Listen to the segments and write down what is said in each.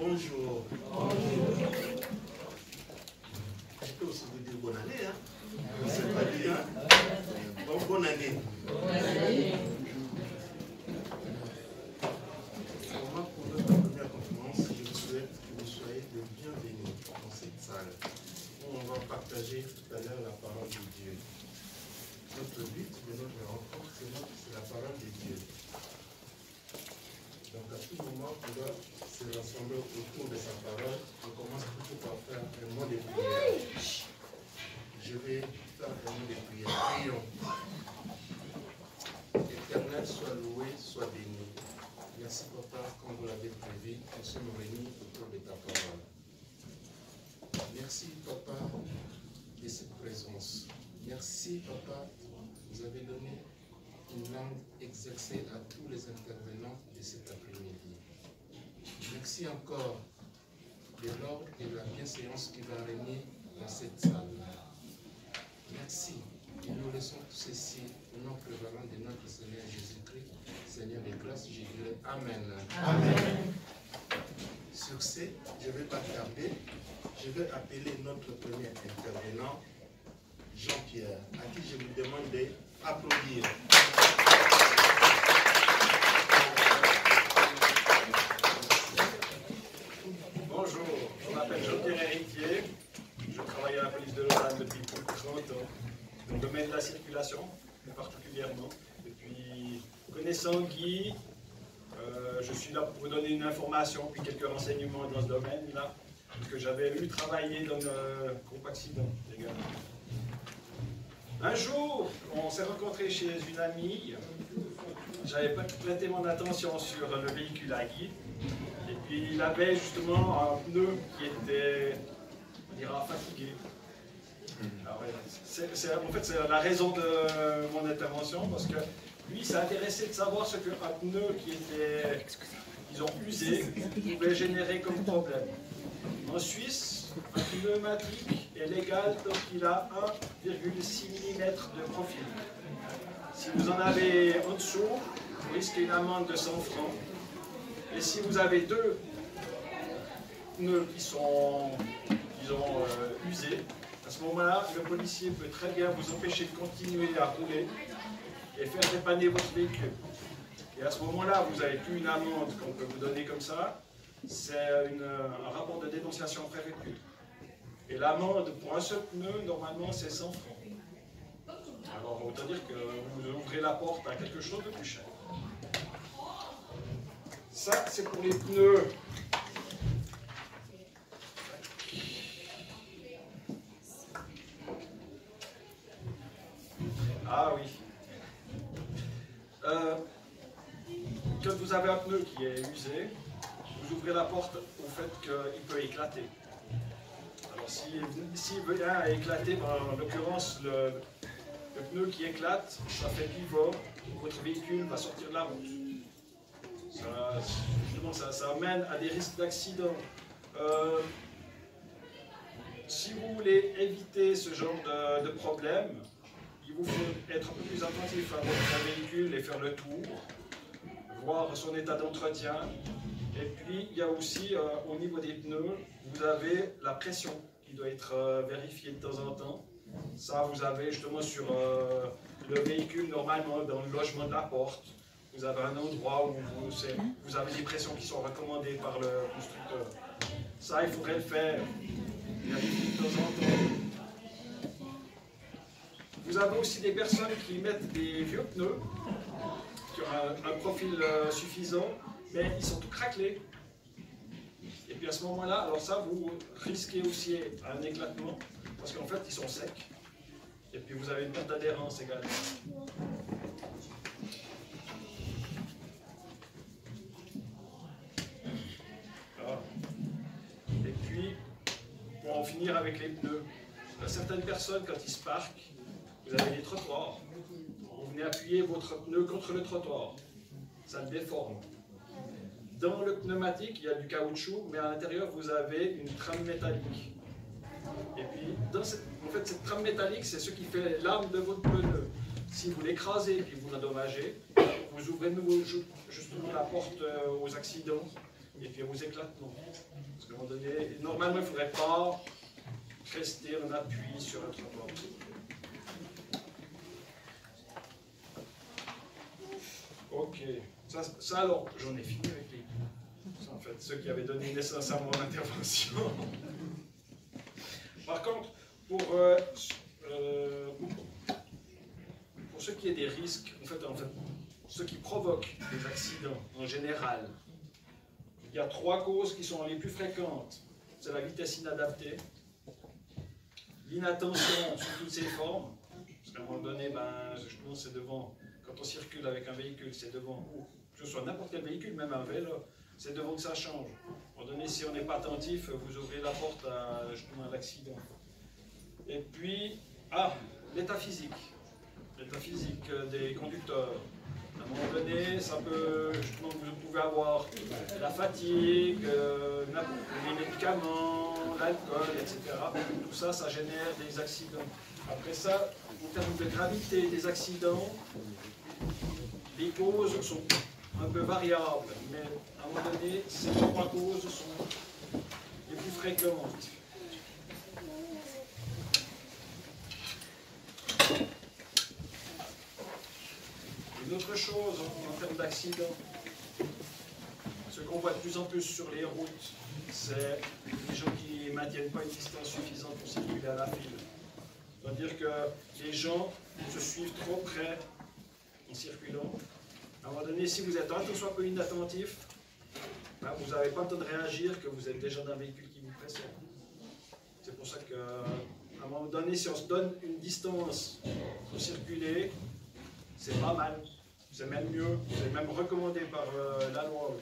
Bonjour. Bonjour. Je peux aussi vous dire bonne année, hein? Je ne sais pas dire, hein? Bon, bonne année. Bonne année. Pour notre première conférence, je vous souhaite que vous soyez les bienvenus dans cette salle où on va partager tout à l'heure la parole de Dieu. Notre but de notre rencontre, c'est la parole de Dieu. Donc à tout moment, on doit se rassembler autour de sa parole. On commence toujours par faire un mot de prière. Je vais faire un mot de prière. Prions. Éternel, sois loué, sois béni. Merci Papa, comme vous l'avez prévu, nous sommes réunis autour de ta parole. Merci Papa de cette présence. Merci Papa, vous avez donné une langue exercée à tous les intervenants de cet après-midi. Merci encore de l'ordre et de la bienséance qui va régner dans cette salle. Merci. Et nous laissons tout ceci au nom prévalent de notre Seigneur Jésus-Christ, Seigneur des grâces, je dirais Amen. Amen. Sur ce, je ne vais pas tarder. Je vais appeler notre premier intervenant, Jean-Pierre, à qui je vous demande d'applaudir. Bonjour, je m'appelle Jean-Pierre Héritier. Je travaille à la police de Lausanne depuis plus de 30 ans, dans le domaine de la circulation, plus particulièrement. Et puis, connaissant Guy, je suis là pour vous donner une information, puis quelques renseignements dans ce domaine-là, parce que j'avais vu travailler dans le groupe accident également. Un jour, on s'est rencontrés chez une amie. J'avais pas prêté mon attention sur le véhicule à Guy. Et puis il avait justement un pneu qui était, on dira, fatigué. Alors, en fait, c'est la raison de mon intervention, parce que lui s'est intéressé de savoir ce qu'un pneu qui était, ils ont usé, pouvait générer comme problème. En Suisse, un pneumatique est légal tant qu'il a 1,6 mm de profil. Si vous en avez en dessous, vous risquez une amende de 100 francs. Et si vous avez deux pneus qui ont usé, à ce moment-là, le policier peut très bien vous empêcher de continuer à rouler et faire dépanner votre véhicule. Et à ce moment-là, vous n'avez plus une amende qu'on peut vous donner comme ça, c'est un rapport de dénonciation préfecture. Et l'amende pour un seul pneu, normalement, c'est 100 francs. Alors, autant dire que vous ouvrez la porte à quelque chose de plus cher. Ça, c'est pour les pneus. Ah oui. Quand vous avez un pneu qui est usé, vous ouvrez la porte au fait qu'il peut éclater. Alors s'il veut à éclater, en l'occurrence le pneu qui éclate, ça fait pivot, votre véhicule va sortir de la route. Ça amène à des risques d'accident. Si vous voulez éviter ce genre de problème, il vous faut être un peu plus attentif à votre véhicule et faire le tour, voir son état d'entretien. Et puis, il y a aussi, au niveau des pneus, vous avez la pression qui doit être vérifiée de temps en temps. Ça, vous avez justement sur le véhicule, normalement, dans le logement de la porte, vous avez un endroit où vous avez des pressions qui sont recommandées par le constructeur. Ça, il faudrait le faire, vérifier de temps en temps. Vous avez aussi des personnes qui mettent des vieux pneus, qui ont un profil suffisant, mais ils sont tout craquelés. Et puis à ce moment-là, alors ça, vous risquez aussi un éclatement, parce qu'en fait, ils sont secs. Et puis vous avez une perte d'adhérence également. Voilà. Et puis, pour en finir avec les pneus, certaines personnes, quand ils se parquent, vous avez des trottoirs. Vous venez appuyer votre pneu contre le trottoir. Ça le déforme. Dans le pneumatique, il y a du caoutchouc, mais à l'intérieur, vous avez une trame métallique. Et puis, en fait, cette trame métallique, c'est ce qui fait l'âme de votre pneu. Si vous l'écrasez et vous l'endommagez, vous ouvrez justement la porte aux accidents. et puis vous éclate, non. Parce qu'à un moment donné, normalement, il ne faudrait pas rester en appui sur un trottoir. Ok. Ça alors, j'en ai fini avec les... En fait, ceux qui avaient donné naissance à mon intervention. Par contre, pour ce qui est des risques, en fait, ce qui provoque des accidents en général, il y a 3 causes qui sont les plus fréquentes. C'est la vitesse inadaptée, l'inattention sous toutes ses formes, parce qu'à un moment donné, justement, c'est devant, quand on circule avec un véhicule, c'est devant, ou que ce soit n'importe quel véhicule, même un vélo, c'est devant que ça change. À un moment donné, si on n'est pas attentif, vous ouvrez la porte à l'accident. Et puis, l'état physique. L'état physique des conducteurs. À un moment donné, ça peut, justement, vous pouvez avoir la fatigue, les médicaments, l'alcool, etc. Tout ça, ça génère des accidents. Après ça, en termes de gravité des accidents, les causes sont un peu variables, mais à un moment donné, ces 3 causes sont les plus fréquentes. Une autre chose en termes d'accidents, ce qu'on voit de plus en plus sur les routes, c'est les gens qui ne maintiennent pas une distance suffisante pour circuler à la file. C'est-à-dire que les gens se suivent trop près en circulant. À un moment donné, si vous êtes un tant soit peu inattentif, vous n'avez pas le temps de réagir que vous êtes déjà dans un véhicule qui vous précède. C'est pour ça qu'à un moment donné, si on se donne une distance pour circuler, c'est pas mal. C'est même mieux. C'est même recommandé par la loi.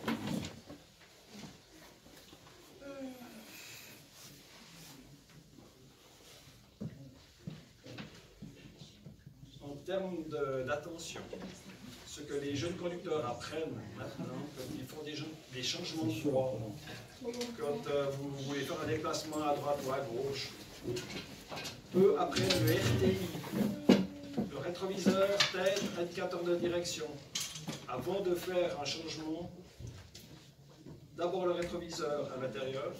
En termes d'attention, ce que les jeunes conducteurs apprennent maintenant, quand ils font des changements de voie, quand vous voulez faire un déplacement à droite ou à gauche, peu après le RTI, le rétroviseur, tête, indicateur de direction, avant de faire un changement, d'abord le rétroviseur à l'intérieur,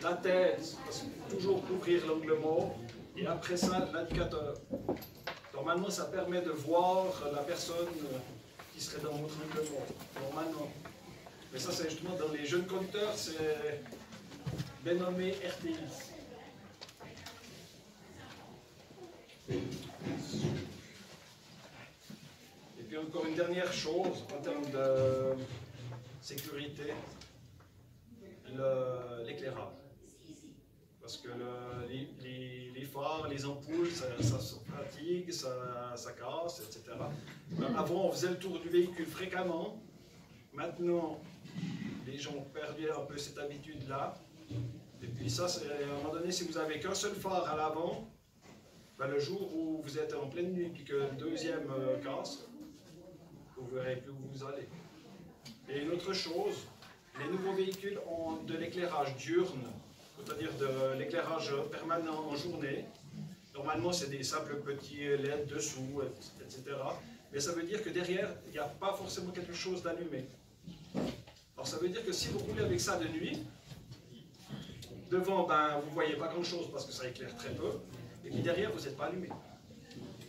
la tête, parce qu'il faut toujours couvrir l'angle mort, et après ça, l'indicateur. Normalement, ça permet de voir la personne qui serait dans votre angle mort, normalement. Mais ça, c'est justement dans les jeunes conducteurs, c'est dénommé RTI. Et puis encore une dernière chose en termes de sécurité, l'éclairage. Parce que les phares, les ampoules, ça se fatigue, ça casse, etc. Avant, on faisait le tour du véhicule fréquemment. Maintenant, les gens ont perdu un peu cette habitude-là. Et puis ça, c'est à un moment donné, si vous n'avez qu'un seul phare à l'avant, le jour où vous êtes en pleine nuit et que le deuxième casse, vous ne verrez plus où vous allez. Et une autre chose, les nouveaux véhicules ont de l'éclairage diurne, c'est-à-dire de l'éclairage permanent en journée. Normalement, c'est des simples petits LED dessous, etc. Mais ça veut dire que derrière, il n'y a pas forcément quelque chose d'allumé. Alors ça veut dire que si vous roulez avec ça de nuit, devant, vous ne voyez pas grand-chose parce que ça éclaire très peu, et puis derrière, vous n'êtes pas allumé.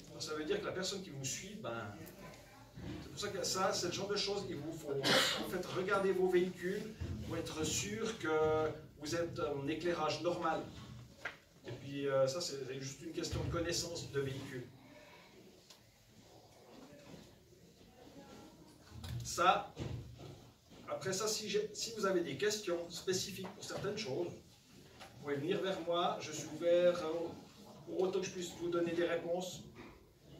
Alors ça veut dire que la personne qui vous suit, c'est pour ça que ça, c'est le genre de choses qu'il vous faut. En fait, regardez vos véhicules pour être sûr que vous êtes en éclairage normal. Et puis ça, c'est juste une question de connaissance de véhicule. Ça, après ça, si vous avez des questions spécifiques pour certaines choses, vous pouvez venir vers moi, je suis ouvert pour autant que je puisse vous donner des réponses.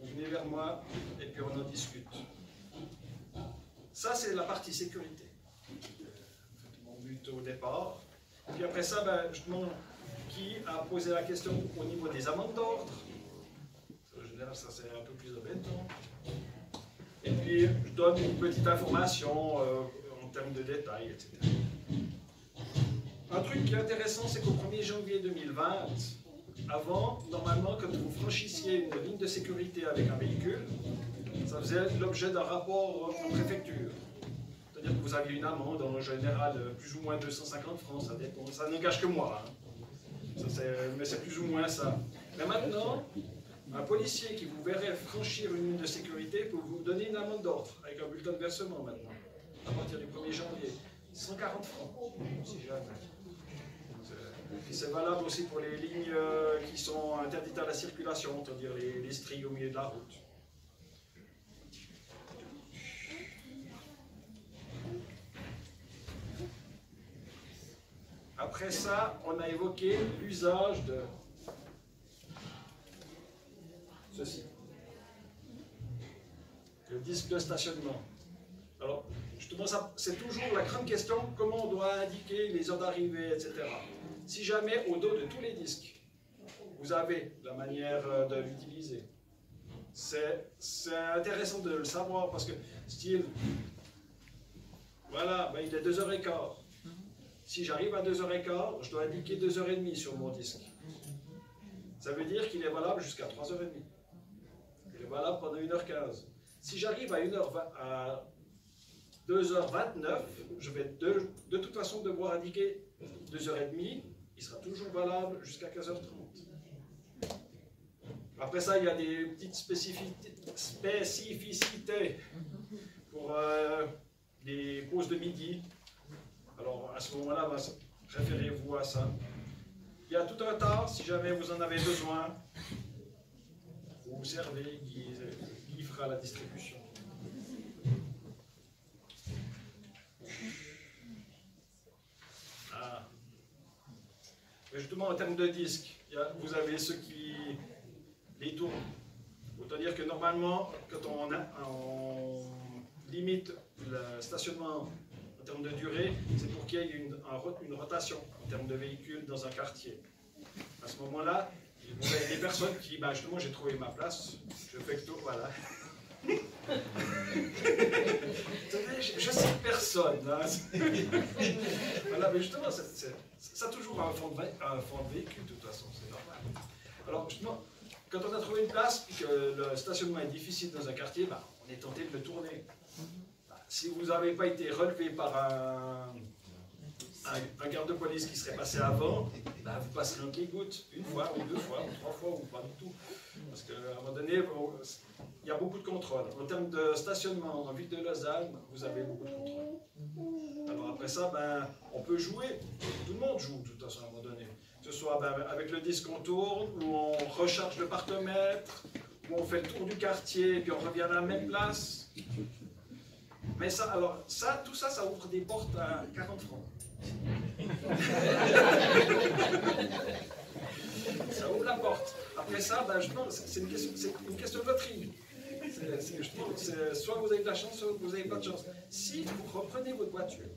Vous venez vers moi et puis on en discute. Ça, c'est la partie sécurité. Mon but au départ. Et puis après ça, justement, qui a posé la question au niveau des amendes d'ordre? En général, ça c'est un peu plus embêtant. Et puis, je donne une petite information en termes de détails, etc. Un truc qui est intéressant, c'est qu'au 1er janvier 2020, avant, normalement, quand vous franchissiez une ligne de sécurité avec un véhicule, ça faisait l'objet d'un rapport en préfecture. c'est-à-dire que vous aviez une amende en général plus ou moins 250 francs, ça dépend, ça n'engage que moi, hein. Mais c'est plus ou moins ça. Mais maintenant, un policier qui vous verrait franchir une ligne de sécurité peut vous donner une amende d'ordre, avec un bulletin de versement maintenant, à partir du 1er janvier. 140 francs, si jamais. Et c'est valable aussi pour les lignes qui sont interdites à la circulation, c'est-à-dire les stries au milieu de la route. Après ça, on a évoqué l'usage de ceci. Le disque de stationnement. Alors, justement, c'est toujours la grande question, comment on doit indiquer les heures d'arrivée, etc. Si jamais, au dos de tous les disques, vous avez la manière de l'utiliser, c'est intéressant de le savoir, parce que, style, voilà, ben, il est 2h15. Si j'arrive à 2h15, je dois indiquer 2h30 sur mon disque. Ça veut dire qu'il est valable jusqu'à 3h30. Il est valable pendant 1h15. Si j'arrive à 2h29, je vais de toute façon devoir indiquer 2h30. Il sera toujours valable jusqu'à 15h30. Après ça, il y a des petites spécificités pour les pauses de midi. Alors à ce moment-là, référez-vous à ça. Il y a tout un tas, si jamais vous en avez besoin, vous vous servez, Guy fera la distribution. Ah. Et justement, en termes de disques, vous avez ceux qui les tournent. Autant dire que normalement, quand on limite le stationnement en termes de durée, c'est pour qu'il y ait une rotation en termes de véhicules dans un quartier. À ce moment-là, vous avez des personnes qui, bah justement, j'ai trouvé ma place, je fais que tout, voilà. Je sais personne. Hein. Voilà, mais justement, ça a toujours un fond de véhicule, de toute façon, c'est normal. Alors, justement, quand on a trouvé une place et que le stationnement est difficile dans un quartier, bah, on est tenté de le tourner. Si vous n'avez pas été relevé par un garde de police qui serait passé avant, bah, vous passerez un clic-goutte, une fois, ou deux fois, ou trois fois, ou pas du tout. Parce qu'à un moment donné, il y a beaucoup de contrôle. En termes de stationnement en ville de Lausanne, vous avez beaucoup de contrôle. Alors après ça, ben, on peut jouer. Tout le monde joue, de toute façon, à un moment donné. Que ce soit ben, avec le disque on tourne, ou on recharge le partomètre, ou on fait le tour du quartier, puis on revient à la même place. Mais ça, alors, tout ça, ça ouvre des portes à 40 francs. Ça ouvre la porte. Après ça, ben, c'est une question de loterie. Soit vous avez de la chance, soit vous n'avez pas de chance. Si vous reprenez votre voiture,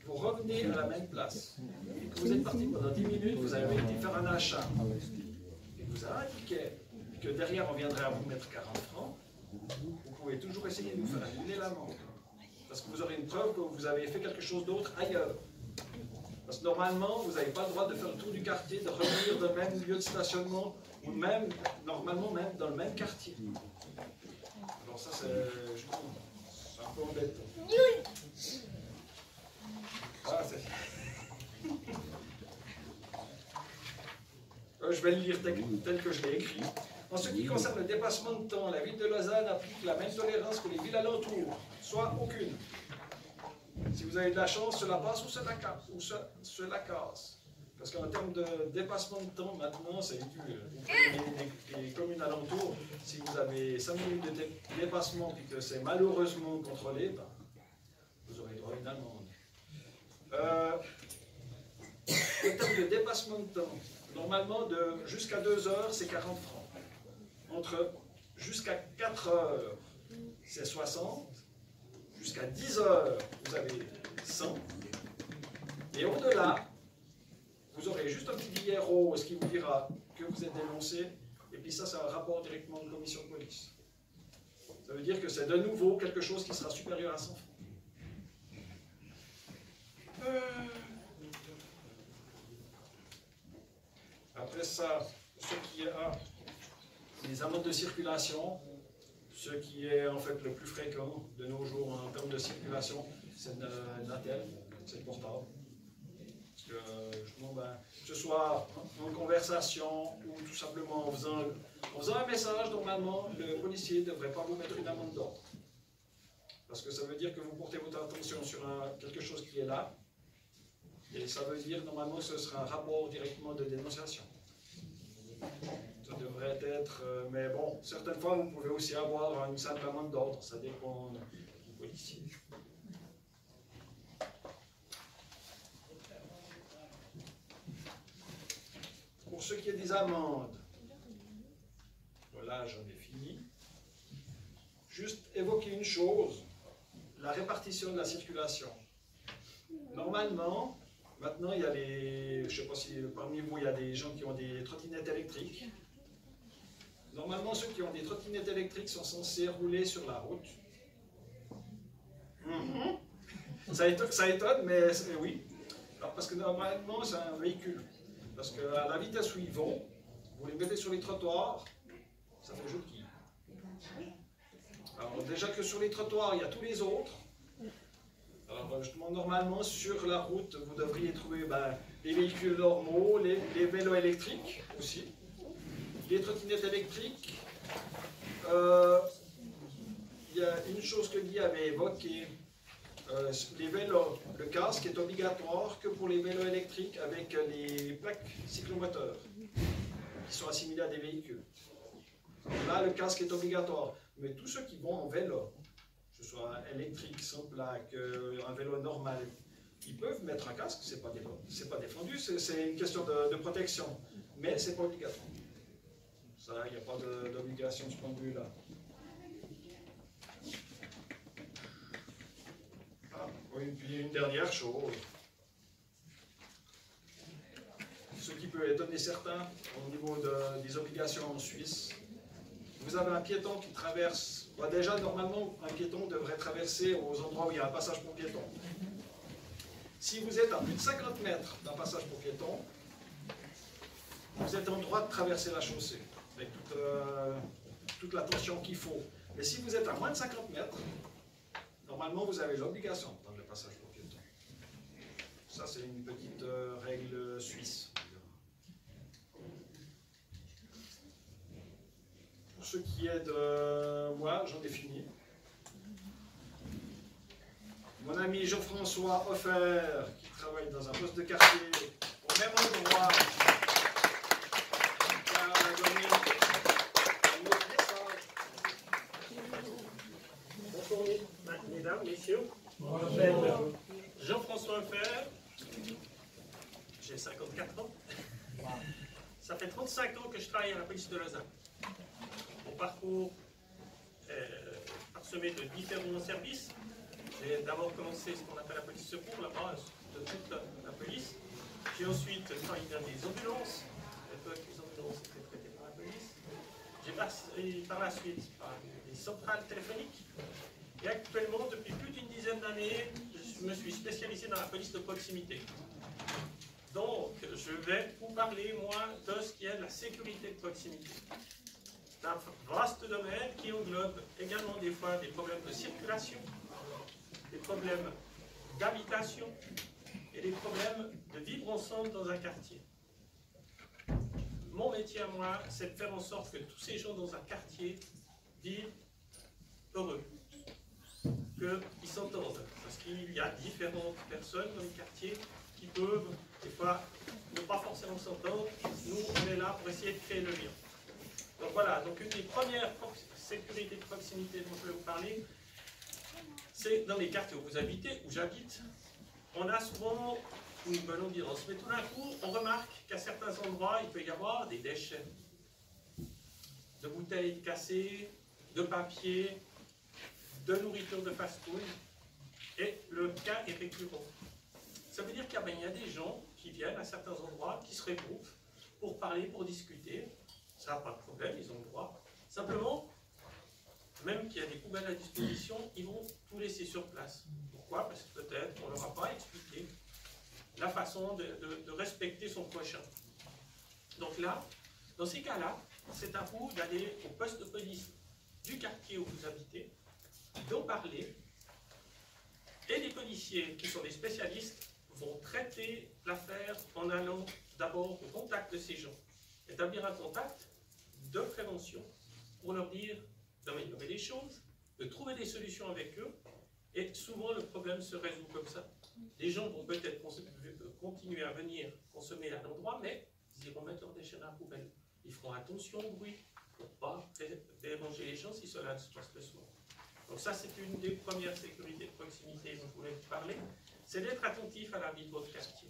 vous revenez à la même place, et que vous êtes parti pendant 10 minutes, vous avez été faire un achat, et vous avez indiqué que derrière on viendrait à vous mettre 40 francs, vous pouvez toujours essayer de nous faire annuler l'amende. Parce que vous aurez une preuve que vous avez fait quelque chose d'autre ailleurs. Parce que normalement, vous n'avez pas le droit de faire le tour du quartier, de revenir dans le même lieu de stationnement, ou même, normalement, même dans le même quartier. Alors ça, c'est un peu embêtant. Ah, je vais le lire tel que je l'ai écrit. En ce qui concerne le dépassement de temps, la ville de Lausanne applique la même tolérance que les villes alentours, soit aucune. Si vous avez de la chance, cela passe ou cela casse. Parce qu'en termes de dépassement de temps, maintenant, c'est dur. Les communes alentours, si vous avez 5 minutes de dépassement et que c'est malheureusement contrôlé, ben, vous aurez droit à une amende. En termes de dépassement de temps, normalement, jusqu'à 2 heures, c'est 40 francs. Jusqu'à 4 heures, c'est 60. Jusqu'à 10 heures, vous avez 100. Et au-delà, vous aurez juste un petit billet rose qui vous dira que vous êtes dénoncé. Et puis ça, c'est un rapport directement de commission de police. Ça veut dire que c'est de nouveau quelque chose qui sera supérieur à 100 francs. Après ça, ce qui est les amendes de circulation, ce qui est en fait le plus fréquent de nos jours en termes de circulation, c'est Natel, c'est le portable. Parce que justement, que ce soit en conversation ou tout simplement en faisant un message, normalement, le policier ne devrait pas vous mettre une amende d'ordre. Parce que ça veut dire que vous portez votre attention sur quelque chose qui est là. Et ça veut dire normalement que ce sera un rapport directement de dénonciation. Ça devrait être, mais bon, certaines fois vous pouvez aussi avoir une simple amende d'ordre, ça dépend du policier. Pour ce qui est des amendes, voilà, j'en ai fini. Juste évoquer une chose, la répartition de la circulation. Normalement, maintenant, il y a je ne sais pas si parmi vous, il y a des gens qui ont des trottinettes électriques. Normalement, ceux qui ont des trottinettes électriques sont censés rouler sur la route. Ça étonne, mais oui. Alors, parce que normalement, c'est un véhicule. Parce qu'à la vitesse où ils vont, vous les mettez sur les trottoirs, ça fait joli. Alors, déjà que sur les trottoirs, il y a tous les autres. Alors, justement, normalement, sur la route, vous devriez trouver les véhicules normaux, les vélos électriques aussi, les trottinettes électriques. Il y a une chose que Guy avait évoquée, les vélos, le casque est obligatoire que pour les vélos électriques avec les plaques cyclomoteurs qui sont assimilées à des véhicules. Là, le casque est obligatoire, mais tous ceux qui vont en vélo, que ce soit électrique, sans plaque, un vélo normal, ils peuvent mettre un casque, c'est pas défendu, c'est une question de protection, mais c'est pas obligatoire. Ça, il n'y a pas d'obligation de ce point de vue-là. Ah, oui, puis une dernière chose, ce qui peut étonner certains au niveau des obligations en Suisse. Vous avez un piéton qui traverse. Déjà, normalement, un piéton devrait traverser aux endroits où il y a un passage pour piétons. Si vous êtes à plus de 50 mètres d'un passage pour piétons, vous êtes en droit de traverser la chaussée, avec toute l'attention qu'il faut. Mais si vous êtes à moins de 50 mètres, normalement, vous avez l'obligation de prendre le passage pour piétons. Ça, c'est une petite règle suisse. Pour ce qui est de moi, j'en ai fini. Mon ami Jean-François Offert, qui travaille dans un poste de quartier au même endroit, qui a donné un autre message. Bonjour mesdames, messieurs. Je m'appelle Jean-François Offert. J'ai 54 ans. Ça fait 35 ans que je travaille à la police de Lausanne. Mon parcours est parsemé de différents services. J'ai d'abord commencé ce qu'on appelle la police secours, la base de toute la police. J'ai ensuite travaillé dans des ambulances. À l'époque, les ambulances étaient traitées par la police. J'ai passé par la suite par les centrales téléphoniques. Et actuellement, depuis plus d'une dizaine d'années, je me suis spécialisé dans la police de proximité. Donc, je vais vous parler, moi, de ce qui est de la sécurité de proximité. C'est un vaste domaine qui englobe également des fois des problèmes de circulation, des problèmes d'habitation et des problèmes de vivre ensemble dans un quartier. Mon métier à moi, c'est de faire en sorte que tous ces gens dans un quartier vivent heureux, qu'ils s'entendent. Parce qu'il y a différentes personnes dans les quartiers qui peuvent, des fois, ne pas forcément s'entendre. Nous, on est là pour essayer de créer le lien. Donc voilà, donc une des premières sécurités de proximité dont je vais vous parler, c'est dans les quartiers où vous habitez, où j'habite. On a souvent une bonne ambiance, mais tout d'un coup, on remarque qu'à certains endroits, il peut y avoir des déchets, de bouteilles cassées, de papier, de nourriture de fast-food, et le cas est récurrent. Ça veut dire qu'il y a des gens qui viennent à certains endroits, qui se regroupent pour parler, pour discuter. Ça n'a pas de problème, ils ont le droit. Simplement, même qu'il y a des poubelles à disposition, ils vont tout laisser sur place. Pourquoi? Parce que peut-être qu'on ne leur a pas expliqué la façon de respecter son prochain. Donc là, dans ces cas-là, c'est à vous d'aller au poste de police du quartier où vous habitez, d'en parler, Et les policiers, qui sont des spécialistes, vont traiter l'affaire en allant d'abord au contact de ces gens. Établir un contact de prévention pour leur dire d'améliorer les choses, de trouver des solutions avec eux, et souvent le problème se résout comme ça. Les gens vont peut-être continuer à venir consommer à l'endroit, mais ils iront mettre leurs déchets dans la poubelle. Ils feront attention au bruit pour ne pas déranger les gens si cela se passe le soir. Donc ça, c'est une des premières sécurités de proximité dont je voulais vous parler, c'est d'être attentif à la vie de votre quartier.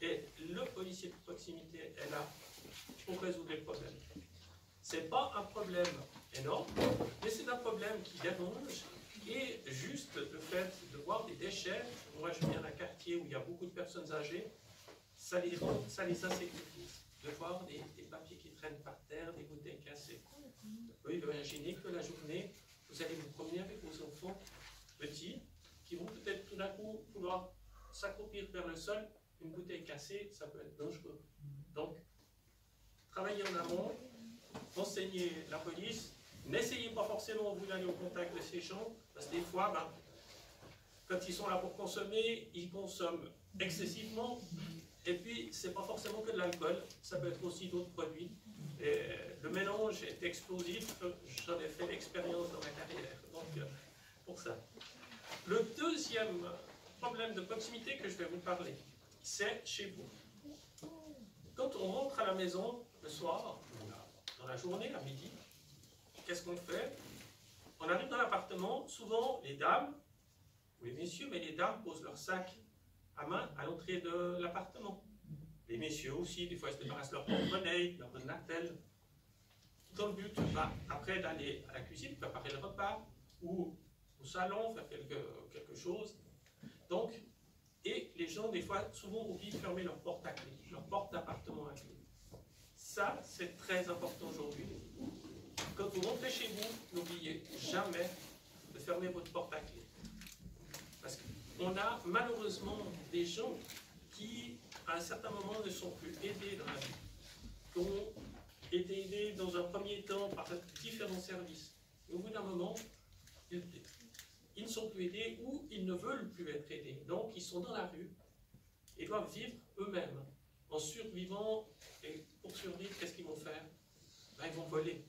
Et le policier de proximité est là pour résoudre les problèmes. Ce n'est pas un problème énorme, mais c'est un problème qui dérange. Et juste le fait de voir des déchets, moi je viens d'un quartier où il y a beaucoup de personnes âgées, ça les insécurise. De voir des papiers qui traînent par terre, des bouteilles cassées. Vous pouvez imaginer que la journée, vous allez vous promener avec vos enfants petits, qui vont peut-être tout d'un coup vouloir s'accroupir vers le sol. Une bouteille cassée, ça peut être dangereux. Donc, travaillez en amont, renseignez la police, n'essayez pas forcément vous d'aller au contact de ces gens, parce que des fois, quand ils sont là pour consommer, ils consomment excessivement, et puis c'est pas forcément que de l'alcool, ça peut être aussi d'autres produits. Et le mélange est explosif, j'en ai fait l'expérience dans ma carrière, donc pour ça. Le deuxième problème de proximité que je vais vous parler, c'est chez vous. Quand on rentre à la maison le soir, dans la journée, à midi, qu'est-ce qu'on fait? On arrive dans l'appartement, souvent les dames, ou les messieurs, mais les dames posent leur sac à main à l'entrée de l'appartement. Les messieurs aussi, des fois ils se débarrassent leur porte-monnaie, leur Natel, dans le but, après d'aller à la cuisine, préparer le repas, ou au salon, faire quelque chose. Donc, et les gens, des fois, souvent oublient de fermer leur porte à clé, leur porte d'appartement à clé. Ça, c'est très important aujourd'hui. Quand vous rentrez chez vous, n'oubliez jamais de fermer votre porte à clé. Parce qu'on a malheureusement des gens qui, à un certain moment, ne sont plus aidés dans la vie, qui ont été aidés dans un premier temps par différents services. Et au bout d'un moment, ils ne sont plus aidés ou ils ne veulent plus être aidés. Donc, ils sont dans la rue et doivent vivre eux-mêmes en survivant. Et pour survivre, qu'est-ce qu'ils vont faire? Ils vont voler.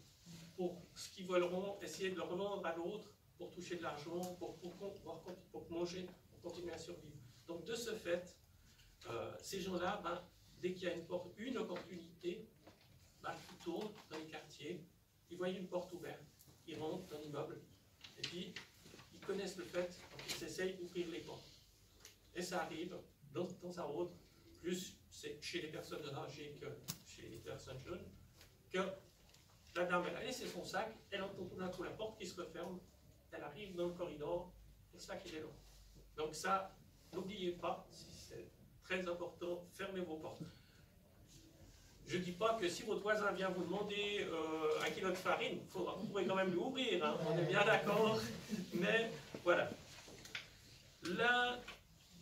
Pour ce qu'ils voleront, essayer de le revendre à l'autre pour toucher de l'argent, pour manger, pour continuer à survivre. Donc, de ce fait, ces gens-là, dès qu'il y a une opportunité, ils tournent dans les quartiers, ils voient une porte ouverte, ils rentrent dans l'immeuble, et puis ils connaissent le fait, donc ils essayent d'ouvrir les portes. Et ça arrive, dans un autre, plus c'est chez les personnes âgées que chez les personnes jeunes, que la dame, elle a laissé son sac, elle entend tout d'un coup la porte qui se referme, elle arrive dans le corridor, le sac il est là. Donc ça, n'oubliez pas, c'est très important, fermez vos portes. Je ne dis pas que si votre voisin vient vous demander 1 kilo de farine, vous pourrez quand même l'ouvrir, hein, on est bien d'accord, mais voilà. La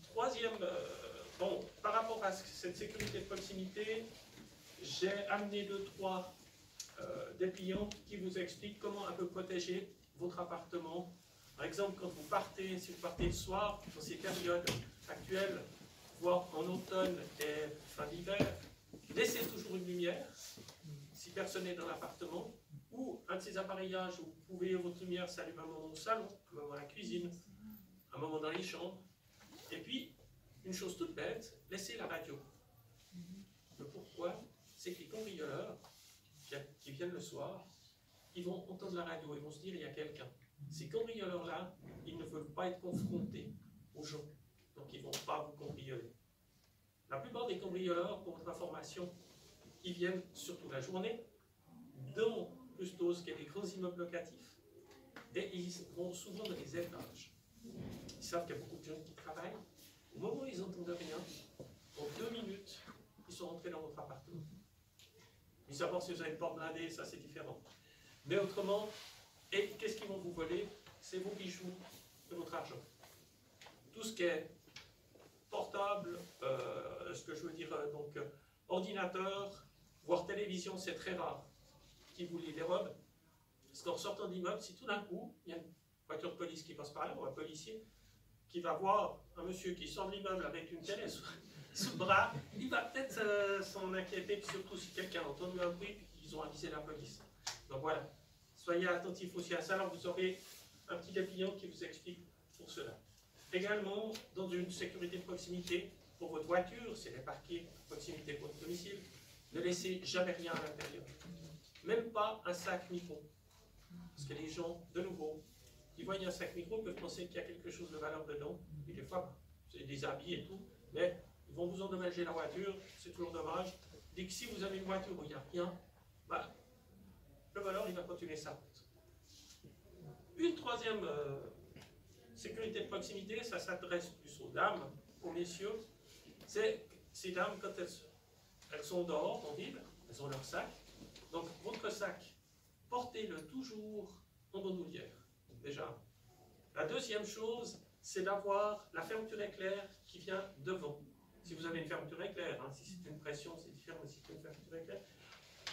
troisième, par rapport à cette sécurité de proximité, j'ai amené 2-3 dépliants qui vous expliquent comment un peu protéger votre appartement. Par exemple, quand vous partez, si vous partez le soir, dans ces périodes actuelles, voire en automne et fin d'hiver, laissez toujours une lumière, si personne n'est dans l'appartement, ou un de ces appareillages où vous pouvez, votre lumière s'allume un moment au salon, un moment à la cuisine, un moment dans les chambres. Et puis, une chose toute bête, laissez la radio. Le pourquoi, c'est que les cambrioleurs qui viennent le soir, ils vont entendre la radio, ils vont se dire il y a quelqu'un. Ces cambrioleurs-là, ils ne veulent pas être confrontés aux gens, donc ils ne vont pas vous cambrioler. La plupart des cambrioleurs, pour votre information, ils viennent surtout la journée, dans plutôt ce qui est des grands immeubles locatifs, et ils vont souvent dans les étages. Ils savent qu'il y a beaucoup de gens qui travaillent. Au moment où ils n'entendent rien, en 2 minutes, ils sont rentrés dans votre appartement. Mis à part si vous avez une porte blindée, ça c'est différent. Mais autrement, et qu'est-ce qu'ils vont vous voler? C'est vos bijoux et votre argent. Tout ce qui est portable, ce que je veux dire, ordinateur, voire télévision, c'est très rare qu'ils vous les dérobent. Parce qu'en sortant d'immeuble, si tout d'un coup, il y a une voiture de police qui passe par là, ou un policier, qui va voir un monsieur qui sort de l'immeuble avec une télé sous le bras, il va peut-être s'en inquiéter, surtout si quelqu'un a entendu un bruit et qu'ils ont avisé la police. Donc voilà, soyez attentifs aussi à ça. Alors vous aurez un petit dépliant qui vous explique pour cela. Également, dans une sécurité de proximité, pour votre voiture, si elle est parquée à proximité de votre domicile, ne laissez jamais rien à l'intérieur. Même pas un sac micro. Parce que les gens, de nouveau, qui voient un sac micro peuvent penser qu'il y a quelque chose de valeur dedans. Et des fois, c'est des habits et tout. Mais ils vont vous endommager la voiture. C'est toujours dommage. Dès que si vous avez une voiture où il n'y a rien, bah, le voleur, il va continuer sa route. Une troisième sécurité de proximité, ça s'adresse plus aux dames, aux messieurs. C'est ces dames, quand elles sont dehors, en ville, elles ont leur sac. Donc, votre sac, portez-le toujours en bandoulière, déjà. La deuxième chose, c'est d'avoir la fermeture éclair qui vient devant. Si vous avez une fermeture éclair, hein, si c'est une pression, c'est différent, mais si c'est une fermeture éclair,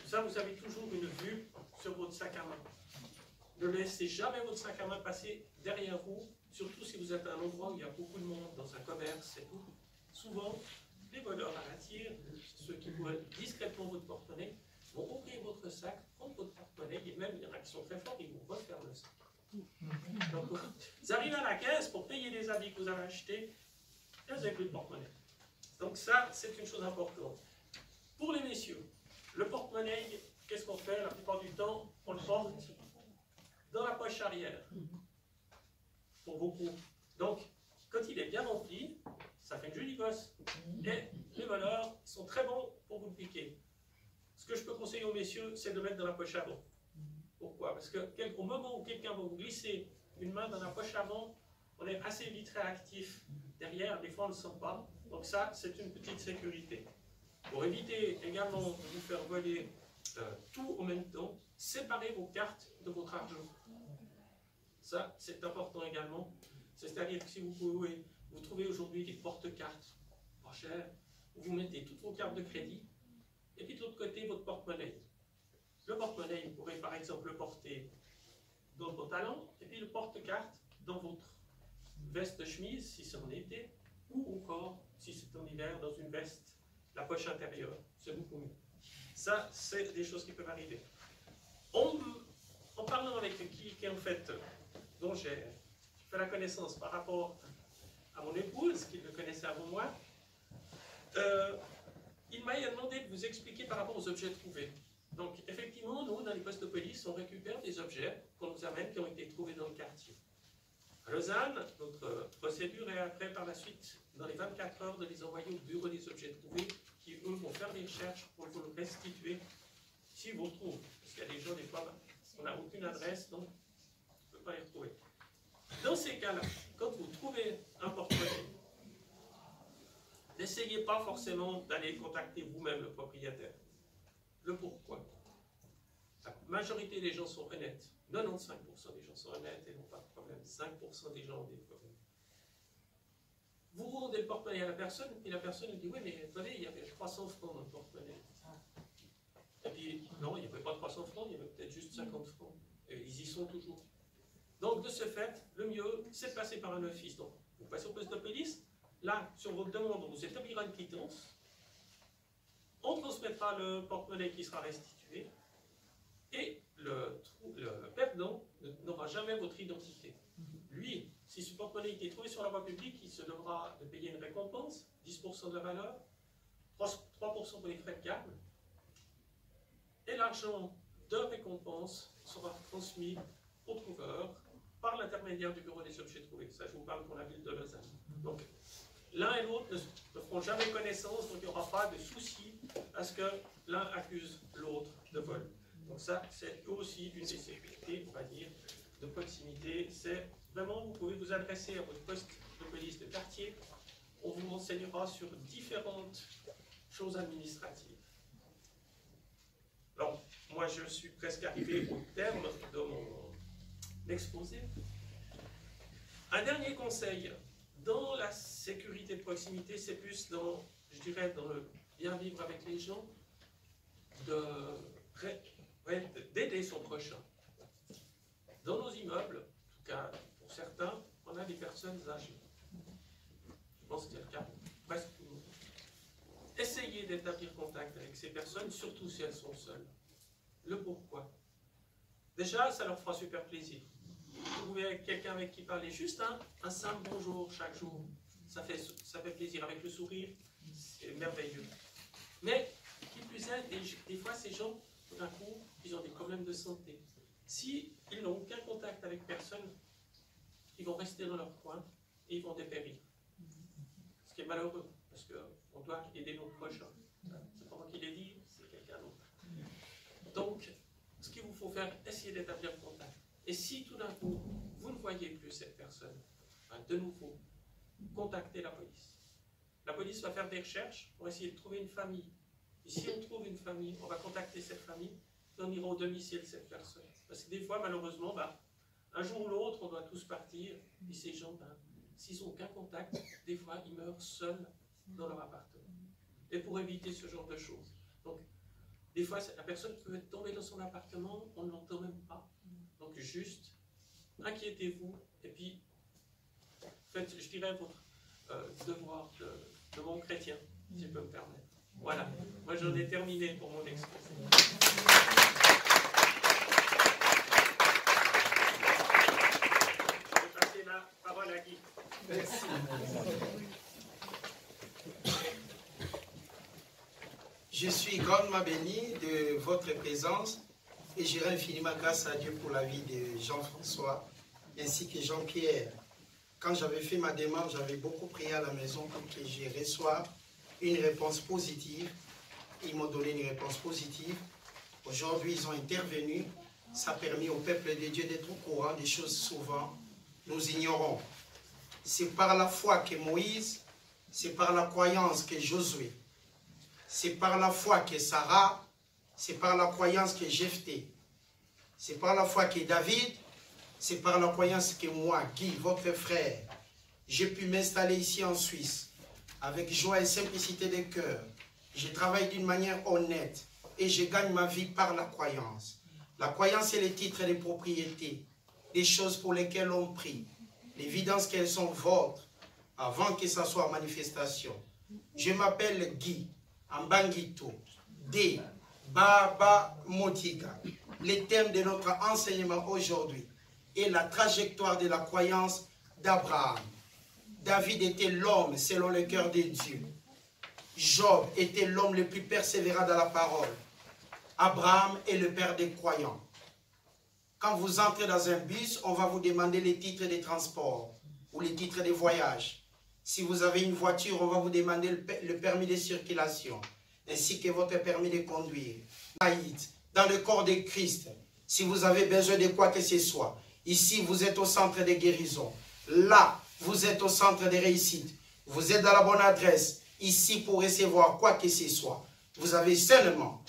ça, vous avez toujours une vue sur votre sac à main. Ne laissez jamais votre sac à main passer derrière vous, surtout si vous êtes à un endroit où il y a beaucoup de monde, dans un commerce et tout. Souvent, les voleurs à la tire, ceux qui volent discrètement votre porte-monnaie, vont ouvrir votre sac, prendre votre porte-monnaie, et même il y en a qui sont très forts, ils vont refaire le sac. Donc, vous arrivez à la caisse pour payer les habits que vous avez achetés, et vous n'avez plus de porte-monnaie. Donc ça, c'est une chose importante. Pour les messieurs, le porte-monnaie, qu'est-ce qu'on fait? La plupart du temps, on le porte dans la poche arrière. Pour beaucoup. Donc, quand il est bien rempli, ça fait une jolie gosse. Et les voleurs sont très bons pour vous le piquer. Ce que je peux conseiller aux messieurs, c'est de le mettre dans la poche avant. Pourquoi? Parce qu'au moment où quelqu'un va vous glisser une main dans la poche avant, on est assez vite réactif. Derrière, des fois, on ne le sent pas. Donc ça, c'est une petite sécurité. Pour éviter également de vous faire voler tout en même temps, séparez vos cartes de votre argent. Ça, c'est important également. C'est-à-dire que si vous trouvez aujourd'hui des porte-cartes pas chères, vous mettez toutes vos cartes de crédit, et puis de l'autre côté, votre porte-monnaie. Le porte-monnaie, vous pourrez par exemple le porter dans le pantalon, et puis le porte-carte dans votre veste de chemise, si c'est en été, ou encore, si c'est en hiver, dans une veste, la poche intérieure. C'est beaucoup mieux. Ça, c'est des choses qui peuvent arriver. En parlant avec qui en fait, dont j'ai fait la connaissance par rapport à mon épouse, qui le connaissait avant moi, il m'a demandé de vous expliquer par rapport aux objets trouvés. Donc, effectivement, nous, dans les postes de police, on récupère des objets qu'on nous amène qui ont été trouvés dans le quartier. À Lausanne, notre procédure est après, par la suite, dans les 24 heures, de les envoyer au bureau des objets trouvés, qui, eux, vont faire des recherches pour vous le restituer, s'ils vous le trouvent. Parce qu'il y a des gens, des fois, on n'a aucune adresse, donc on ne peut pas les retrouver. Dans ces cas-là, quand vous trouvez un porte-monnaie, n'essayez pas forcément d'aller contacter vous-même le propriétaire. Le pourquoi? La majorité des gens sont honnêtes. 95% des gens sont honnêtes et n'ont pas de problème. 5% des gens ont des problèmes. Vous rendez le porte-monnaie à la personne, et la personne dit, oui, mais attendez, il y avait 300 francs dans le porte-monnaie. Et puis, non, il n'y avait pas 300 francs, il y avait peut-être juste 50 francs. Et ils y sont toujours. Donc, de ce fait, le mieux, c'est de passer par un office. Donc, vous passez au poste de police. Là, sur votre demande, on vous établira une quittance. On transmettra le porte-monnaie qui sera restitué. Et le perdant n'aura jamais votre identité. Lui, si ce porte-monnaie a été trouvé sur la voie publique, il se devra de payer une récompense, 10% de la valeur, 3% pour les frais de garde. Et l'argent de récompense sera transmis au trouveur par l'intermédiaire du bureau des objets trouvés. Ça, je vous parle pour la ville de Lausanne. Donc, l'un et l'autre ne feront jamais connaissance, donc il n'y aura pas de souci à ce que l'un accuse l'autre de vol. Donc ça, c'est aussi une des sécurités, on va dire, de proximité. C'est vraiment, vous pouvez vous adresser à votre poste de police de quartier. On vous renseignera sur différentes choses administratives. Alors, moi, je suis presque arrivé au terme de mon exposé. Un dernier conseil. Dans la sécurité de proximité, c'est plus dans, je dirais, dans le bien vivre avec les gens, d'aider son prochain. Dans nos immeubles, en tout cas pour certains, on a des personnes âgées. pense que c'est le cas pour presque tout le monde. Essayez d'établir contact avec ces personnes, surtout si elles sont seules. Le pourquoi. Déjà, ça leur fera super plaisir. Trouver quelqu'un avec qui parler, juste un simple bonjour chaque jour, ça fait plaisir. Avec le sourire, c'est merveilleux. Mais, qui plus est, des fois, ces gens, tout d'un coup, ils ont des problèmes de santé. Si ils n'ont aucun contact avec personne, ils vont rester dans leur coin et ils vont dépérir. Ce qui est malheureux, parce qu'on doit aider nos prochains. C'est pas moi qui l'ai dit, c'est quelqu'un d'autre. Donc, ce qu'il vous faut faire, essayez d'établir contact. Et si tout d'un coup, vous ne voyez plus cette personne, de nouveau, contactez la police. La police va faire des recherches pour essayer de trouver une famille. Et si on trouve une famille, on va contacter cette famille et on ira au domicile de cette personne. Parce que des fois, malheureusement, un jour ou l'autre, on doit tous partir. Et ces gens, s'ils n'ont aucun contact, des fois, ils meurent seuls dans leur appartement. Et pour éviter ce genre de choses. Donc, des fois, la personne peut être tombée dans son appartement, on ne l'entend même pas. Donc, juste, inquiétez-vous, et puis, faites, je dirais, votre devoir de bon chrétien, si je peux me permettre. Voilà, moi j'en ai terminé pour mon exposé. Je vais passer la parole à Guy. Merci. Je suis grandement béni de votre présence et je rends infiniment grâce à Dieu pour la vie de Jean-François ainsi que Jean-Pierre. Quand j'avais fait ma demande, j'avais beaucoup prié à la maison pour que je reçoive une réponse positive. Ils m'ont donné une réponse positive. Aujourd'hui, ils ont intervenu. Ça a permis au peuple de Dieu d'être au courant des choses souvent nous ignorons. C'est par la foi que Moïse, c'est par la croyance que Josué, c'est par la foi que Sarah, c'est par la croyance que Jephthé, c'est par la foi que David, c'est par la croyance que moi, Guy, votre frère, j'ai pu m'installer ici en Suisse avec joie et simplicité de cœur. Je travaille d'une manière honnête et je gagne ma vie par la croyance. La croyance est le titre des propriétés, des choses pour lesquelles on prie, l'évidence qu'elles sont vôtres avant que ça soit en manifestation. Je m'appelle Guy Ambangito de Baba Motiga. Le thème de notre enseignement aujourd'hui est la trajectoire de la croyance d'Abraham. David était l'homme selon le cœur de Dieu. Job était l'homme le plus persévérant dans la parole. Abraham est le père des croyants. Quand vous entrez dans un bus, on va vous demander les titres de transport ou les titres de voyage. Si vous avez une voiture, on va vous demander le permis de circulation ainsi que votre permis de conduire. Dans le corps de Christ, si vous avez besoin de quoi que ce soit, ici vous êtes au centre de guérison. Là, vous êtes au centre de réussite. Vous êtes dans la bonne adresse, ici pour recevoir quoi que ce soit. Vous avez seulement,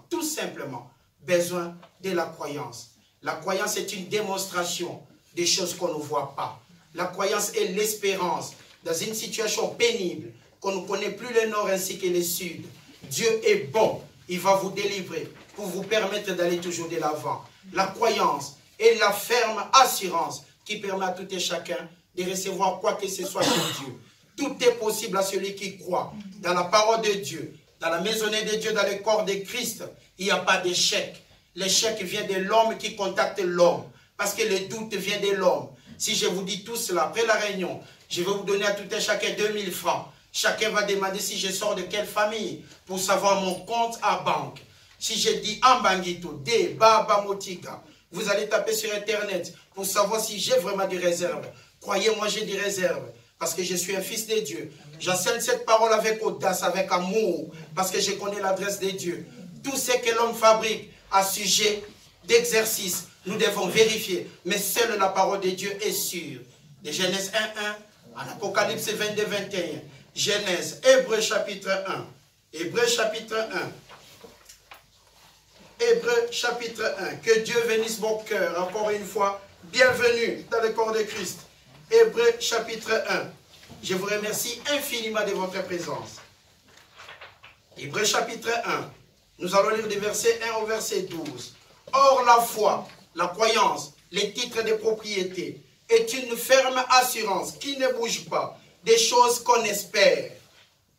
tout simplement, besoin de la croyance. La croyance est une démonstration des choses qu'on ne voit pas. La croyance est l'espérance dans une situation pénible, qu'on ne connaît plus le nord ainsi que le sud. Dieu est bon, il va vous délivrer pour vous permettre d'aller toujours de l'avant. La croyance est la ferme assurance qui permet à tout et chacun de recevoir quoi que ce soit de Dieu. Tout est possible à celui qui croit dans la parole de Dieu, dans la maisonnée de Dieu, dans le corps de Christ. Il n'y a pas d'échec. L'échec vient de l'homme qui contacte l'homme, parce que le doute vient de l'homme. Si je vous dis tout cela, après la réunion, je vais vous donner à tout et chacun 2000 francs. Chacun va demander si je sors de quelle famille pour savoir mon compte à banque. Si je dis Ambangito, de Baba Motiga, vous allez taper sur Internet pour savoir si j'ai vraiment des réserves. Croyez-moi, j'ai des réserves parce que je suis un fils de Dieu. J'enseigne cette parole avec audace, avec amour, parce que je connais l'adresse de Dieu. Tout ce que l'homme fabrique à sujet d'exercice, nous devons vérifier. Mais seule la parole de Dieu est sûre. De Genèse 1:1 en Apocalypse 22:21. Genèse, Hébreux chapitre 1. Hébreux chapitre 1. Hébreux chapitre 1. Que Dieu bénisse mon cœur. Encore une fois, bienvenue dans le corps de Christ. Hébreux chapitre 1. Je vous remercie infiniment de votre présence. Hébreux chapitre 1. Nous allons lire des versets 1 au verset 12. Or la foi, la croyance, les titres de propriété est une ferme assurance qui ne bouge pas, des choses qu'on espère.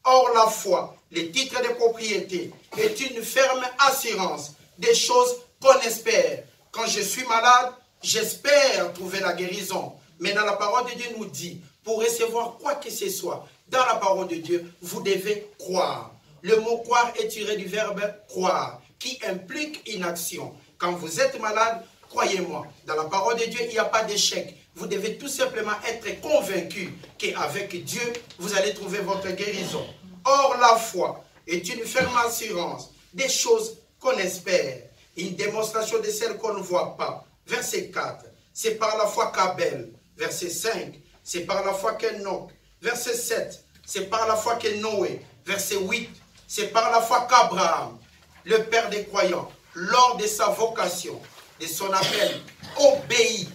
Or, la foi, le titre de propriété, est une ferme assurance des choses qu'on espère. Quand je suis malade, j'espère trouver la guérison. Mais dans la parole de Dieu nous dit, pour recevoir quoi que ce soit, dans la parole de Dieu, vous devez croire. Le mot croire est tiré du verbe croire, qui implique une action. Quand vous êtes malade, croyez-moi, dans la parole de Dieu, il n'y a pas d'échec. Vous devez tout simplement être convaincu qu'avec Dieu, vous allez trouver votre guérison. Or, la foi est une ferme assurance des choses qu'on espère, une démonstration de celles qu'on ne voit pas. Verset 4, c'est par la foi qu'Abel. Verset 5, c'est par la foi qu'Enoch. Verset 7, c'est par la foi que Noé. Verset 8, c'est par la foi qu'Abraham, le père des croyants, lors de sa vocation, de son appel, obéit.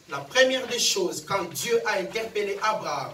La première des choses, quand Dieu a interpellé Abraham,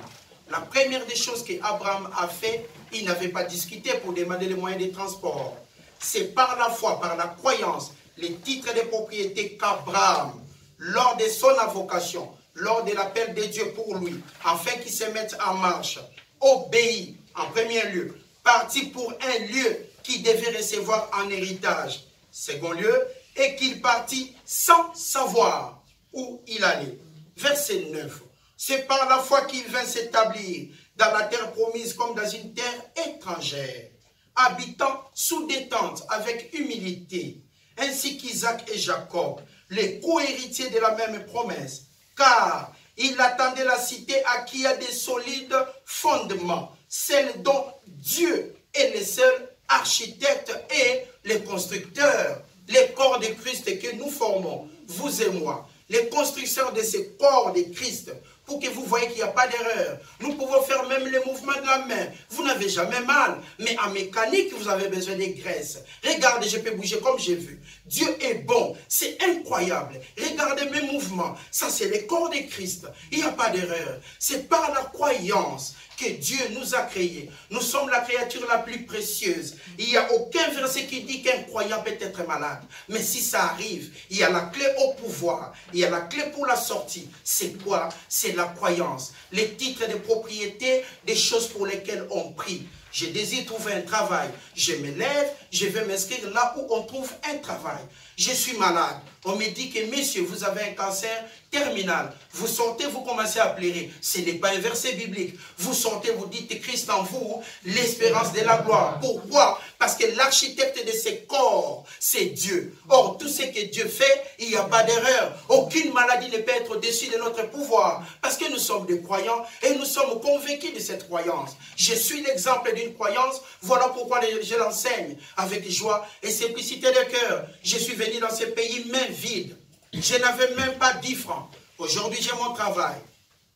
la première des choses qu'Abraham a fait, il n'avait pas discuté pour demander les moyens de transport. C'est par la foi, par la croyance, les titres de propriété qu'Abraham, lors de son vocation, lors de l'appel de Dieu pour lui, afin qu'il se mette en marche, obéit en premier lieu, parti pour un lieu qu'il devait recevoir en héritage. Second lieu, et qu'il partit sans savoir où il allait. Verset 9. C'est par la foi qu'il vint s'établir dans la terre promise comme dans une terre étrangère, habitant sous des tentes avec humilité, ainsi qu'Isaac et Jacob, les co-héritiers de la même promesse, car il attendait la cité à qui a des solides fondements, celle dont Dieu est le seul architecte et le constructeur. Les corps de Christ que nous formons, vous et moi, les constructeurs de ces corps de Christ, pour que vous voyez qu'il n'y a pas d'erreur. Nous pouvons faire même les mouvements de la main. Vous n'avez jamais mal. Mais en mécanique, vous avez besoin de graisse. Regardez, je peux bouger comme j'ai vu. Dieu est bon. C'est incroyable. Regardez mes mouvements. Ça, c'est les corps de Christ. Il n'y a pas d'erreur. C'est par la croyance que Dieu nous a créés. Nous sommes la créature la plus précieuse. Il n'y a aucun verset qui dit qu'un croyant peut être malade. Mais si ça arrive, il y a la clé au pouvoir. Il y a la clé pour la sortie. C'est quoi? C'est la croyance. Les titres de propriété, des choses pour lesquelles on prie. Je désire trouver un travail. Je me lève, je vais m'inscrire là où on trouve un travail. Je suis malade. On me dit que, messieurs, vous avez un cancer terminal. Vous sortez, vous commencez à pleurer. Ce n'est pas un verset biblique. Vous sortez, vous dites Christ en vous, l'espérance de la gloire. Pourquoi? Parce que l'architecte de ces corps, c'est Dieu. Or, tout ce que Dieu fait, il n'y a pas d'erreur. Aucune maladie ne peut être au-dessus de notre pouvoir. Parce que nous sommes des croyants et nous sommes convaincus de cette croyance. Je suis l'exemple d'une croyance. Voilà pourquoi je l'enseigne avec joie et simplicité de cœur. Je suis venu dans ce pays main vide. Je n'avais même pas 10 francs. Aujourd'hui, j'ai mon travail.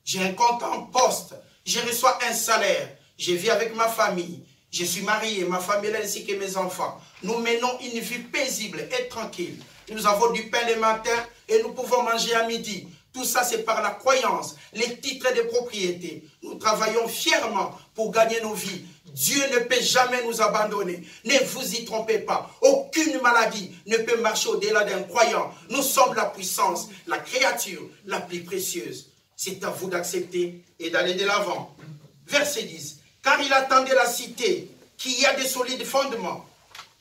J'ai un compte en poste. Je reçois un salaire. Je vis avec ma famille. Je suis marié, ma famille ainsi que mes enfants. Nous menons une vie paisible et tranquille. Nous avons du pain le matin et nous pouvons manger à midi. Tout ça, c'est par la croyance, les titres de propriété. Nous travaillons fièrement pour gagner nos vies. Dieu ne peut jamais nous abandonner. Ne vous y trompez pas. Aucune maladie ne peut marcher au-delà d'un croyant. Nous sommes la puissance, la créature la plus précieuse. C'est à vous d'accepter et d'aller de l'avant. Verset 10. Car il attendait la cité qui a des solides fondements,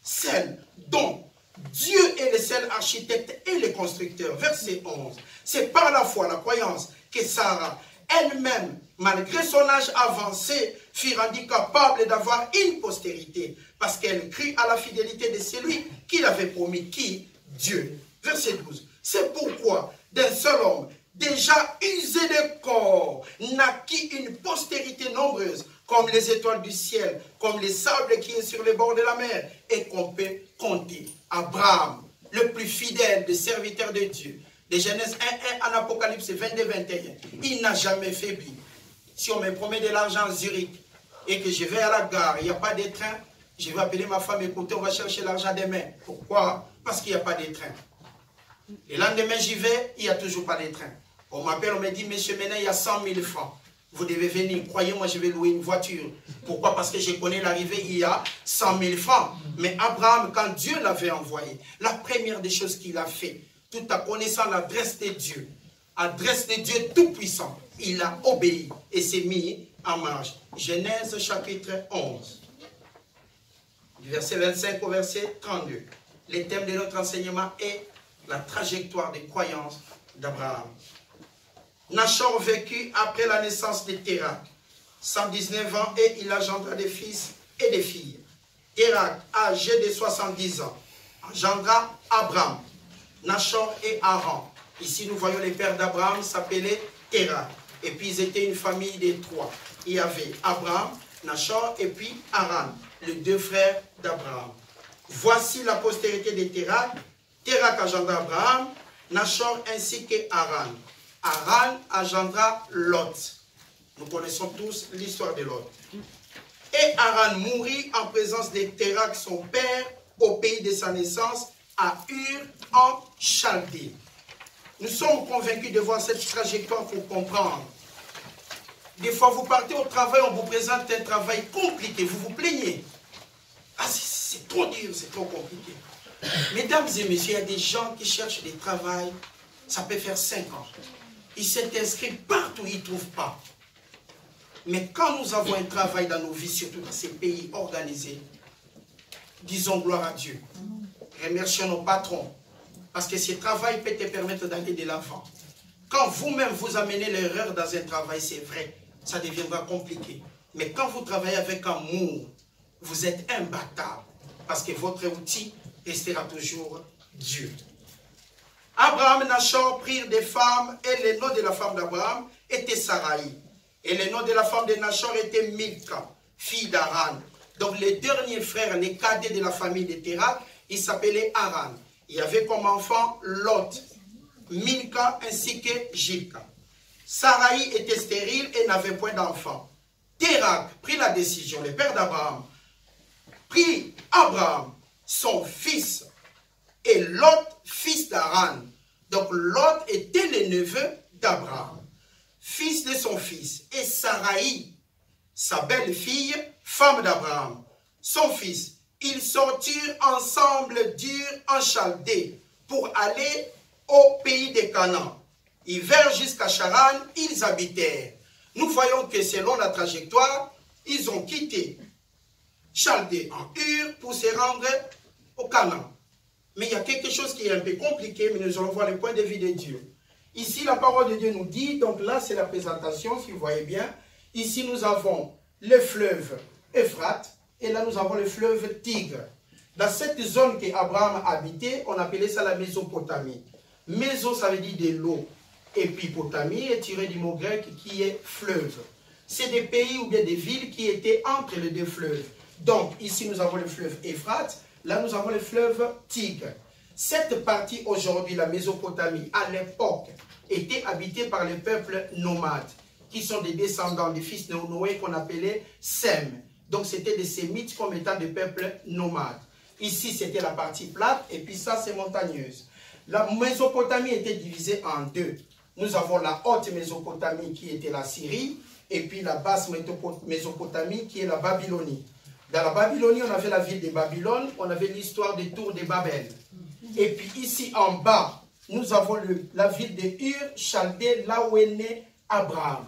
celle dont Dieu est le seul architecte et le constructeur. Verset 11. C'est par la foi, la croyance, que Sarah elle-même, malgré son âge avancé, fut rendue capable d'avoir une postérité, parce qu'elle crut à la fidélité de celui qui l'avait promis, qui? Dieu. Verset 12. C'est pourquoi, d'un seul homme, déjà usé de corps, naquit une postérité nombreuse, comme les étoiles du ciel, comme les sables qui est sur les bords de la mer, et qu'on peut compter. Abraham, le plus fidèle des serviteurs de Dieu, de Genèse 1.1 en Apocalypse 22.21, il n'a jamais faibli. Si on me promet de l'argent à Zurich et que je vais à la gare, il n'y a pas de train, je vais appeler ma femme, écoutez, on va chercher l'argent demain. Pourquoi? Parce qu'il n'y a pas de train. Le lendemain, j'y vais, il n'y a toujours pas de train. On m'appelle, on me dit, monsieur, maintenant, il y a 100 000 francs. Vous devez venir. Croyez-moi, je vais louer une voiture. Pourquoi? Parce que je connais l'arrivée, il y a 100 000 francs. Mais Abraham, quand Dieu l'avait envoyé, la première des choses qu'il a fait, tout en connaissant l'adresse de Dieu tout-puissant, il a obéi et s'est mis en marche. Genèse chapitre 11, du verset 25 au verset 32. Le thème de notre enseignement est la trajectoire des croyances d'Abraham. Nachor vécut après la naissance de Térak, 119 ans, et il engendra des fils et des filles. Térak, âgé de 70 ans, engendra Abraham, Nachor et Haran. Ici, nous voyons les pères d'Abraham s'appeler Térak. Et puis, ils étaient une famille de 3. Il y avait Abraham, Nachor et puis Haran, les 2 frères d'Abraham. Voici la postérité de Térak. Térak engendra Abraham, Nachor ainsi que Haran. Haran engendra Lot. Nous connaissons tous l'histoire de Lot. Et Haran mourut en présence de Térak, son père, au pays de sa naissance, à Ur, en Chaldée. Nous sommes convaincus de voir cette trajectoire pour comprendre. Des fois, vous partez au travail, on vous présente un travail compliqué, vous vous plaignez. Ah, c'est trop dur, c'est trop compliqué. Mesdames et messieurs, il y a des gens qui cherchent des travails, ça peut faire 5 ans. Ils s'est inscrits partout, ils ne trouvent pas. Mais quand nous avons un travail dans nos vies, surtout dans ces pays organisés, disons gloire à Dieu. Remercions nos patrons. Parce que ce travail peut te permettre d'aller de l'avant. Quand vous-même vous amenez l'erreur dans un travail, c'est vrai, ça deviendra compliqué. Mais quand vous travaillez avec amour, vous êtes imbattable. Parce que votre outil restera toujours Dieu. Abraham et Nachor prirent des femmes, et le nom de la femme d'Abraham était Saraï. Et le nom de la femme de Nachor était Milka, fille d'Haran. Donc les derniers frères, les cadets de la famille de Térak, ils s'appelaient Haran. Il y avait comme enfant Lot, Milka ainsi que Jilka. Saraï était stérile et n'avait point d'enfant. Térak prit la décision, le père d'Abraham, prit Abraham, son fils, et Lot, fils d'Haran. Donc Lot était le neveu d'Abraham, fils de son fils, et Saraï, sa belle-fille, femme d'Abraham, son fils. Ils sortirent ensemble d'Ur en Chaldée pour aller au pays de Canaan. Ils vinrent jusqu'à Charan, ils habitèrent. Nous voyons que selon la trajectoire, ils ont quitté Chaldée en Ur pour se rendre au Canaan. Mais il y a quelque chose qui est un peu compliqué, mais nous allons voir le point de vue de Dieu. Ici, la parole de Dieu nous dit, donc là c'est la présentation, si vous voyez bien. Ici nous avons le fleuve Euphrate, et là nous avons le fleuve Tigre. Dans cette zone qu'Abraham habitait, on appelait ça la Mésopotamie. Méso, ça veut dire de l'eau. Et puis Potamie est tiré du mot grec qui est fleuve. C'est des pays ou bien des villes qui étaient entre les 2 fleuves. Donc ici nous avons le fleuve Euphrate, là nous avons le fleuve Tigre. Cette partie aujourd'hui, la Mésopotamie, à l'époque, était habitée par les peuples nomades, qui sont des descendants des fils de Noé qu'on appelait Sem. Donc c'était des Sémites comme étant des peuples nomades. Ici c'était la partie plate et puis ça c'est montagneuse. La Mésopotamie était divisée en 2. Nous avons la haute Mésopotamie qui était la Syrie et puis la basse Mésopotamie qui est la Babylonie. Dans la Babylonie on avait la ville de Babylone, on avait l'histoire des tours de Babel. Et puis ici en bas nous avons la ville de Ur, Chaldée, là où est né Abraham.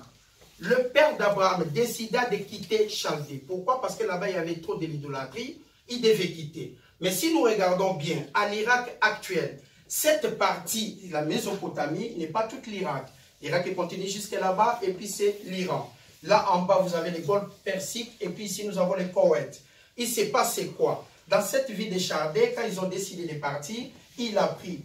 Le père d'Abraham décida de quitter Chaldée. Pourquoi? Parce que là-bas, il y avait trop de l'idolâtrie. Il devait quitter. Mais si nous regardons bien, à l'Irak actuel, cette partie, la Mésopotamie, n'est pas toute l'Irak. L'Irak continue jusque là-bas, et puis c'est l'Iran. Là, en bas, vous avez les golfe Persiques, et puis ici, nous avons le Koweït. Il s'est passé quoi? Dans cette ville de Chaldée, quand ils ont décidé de partir, il a pris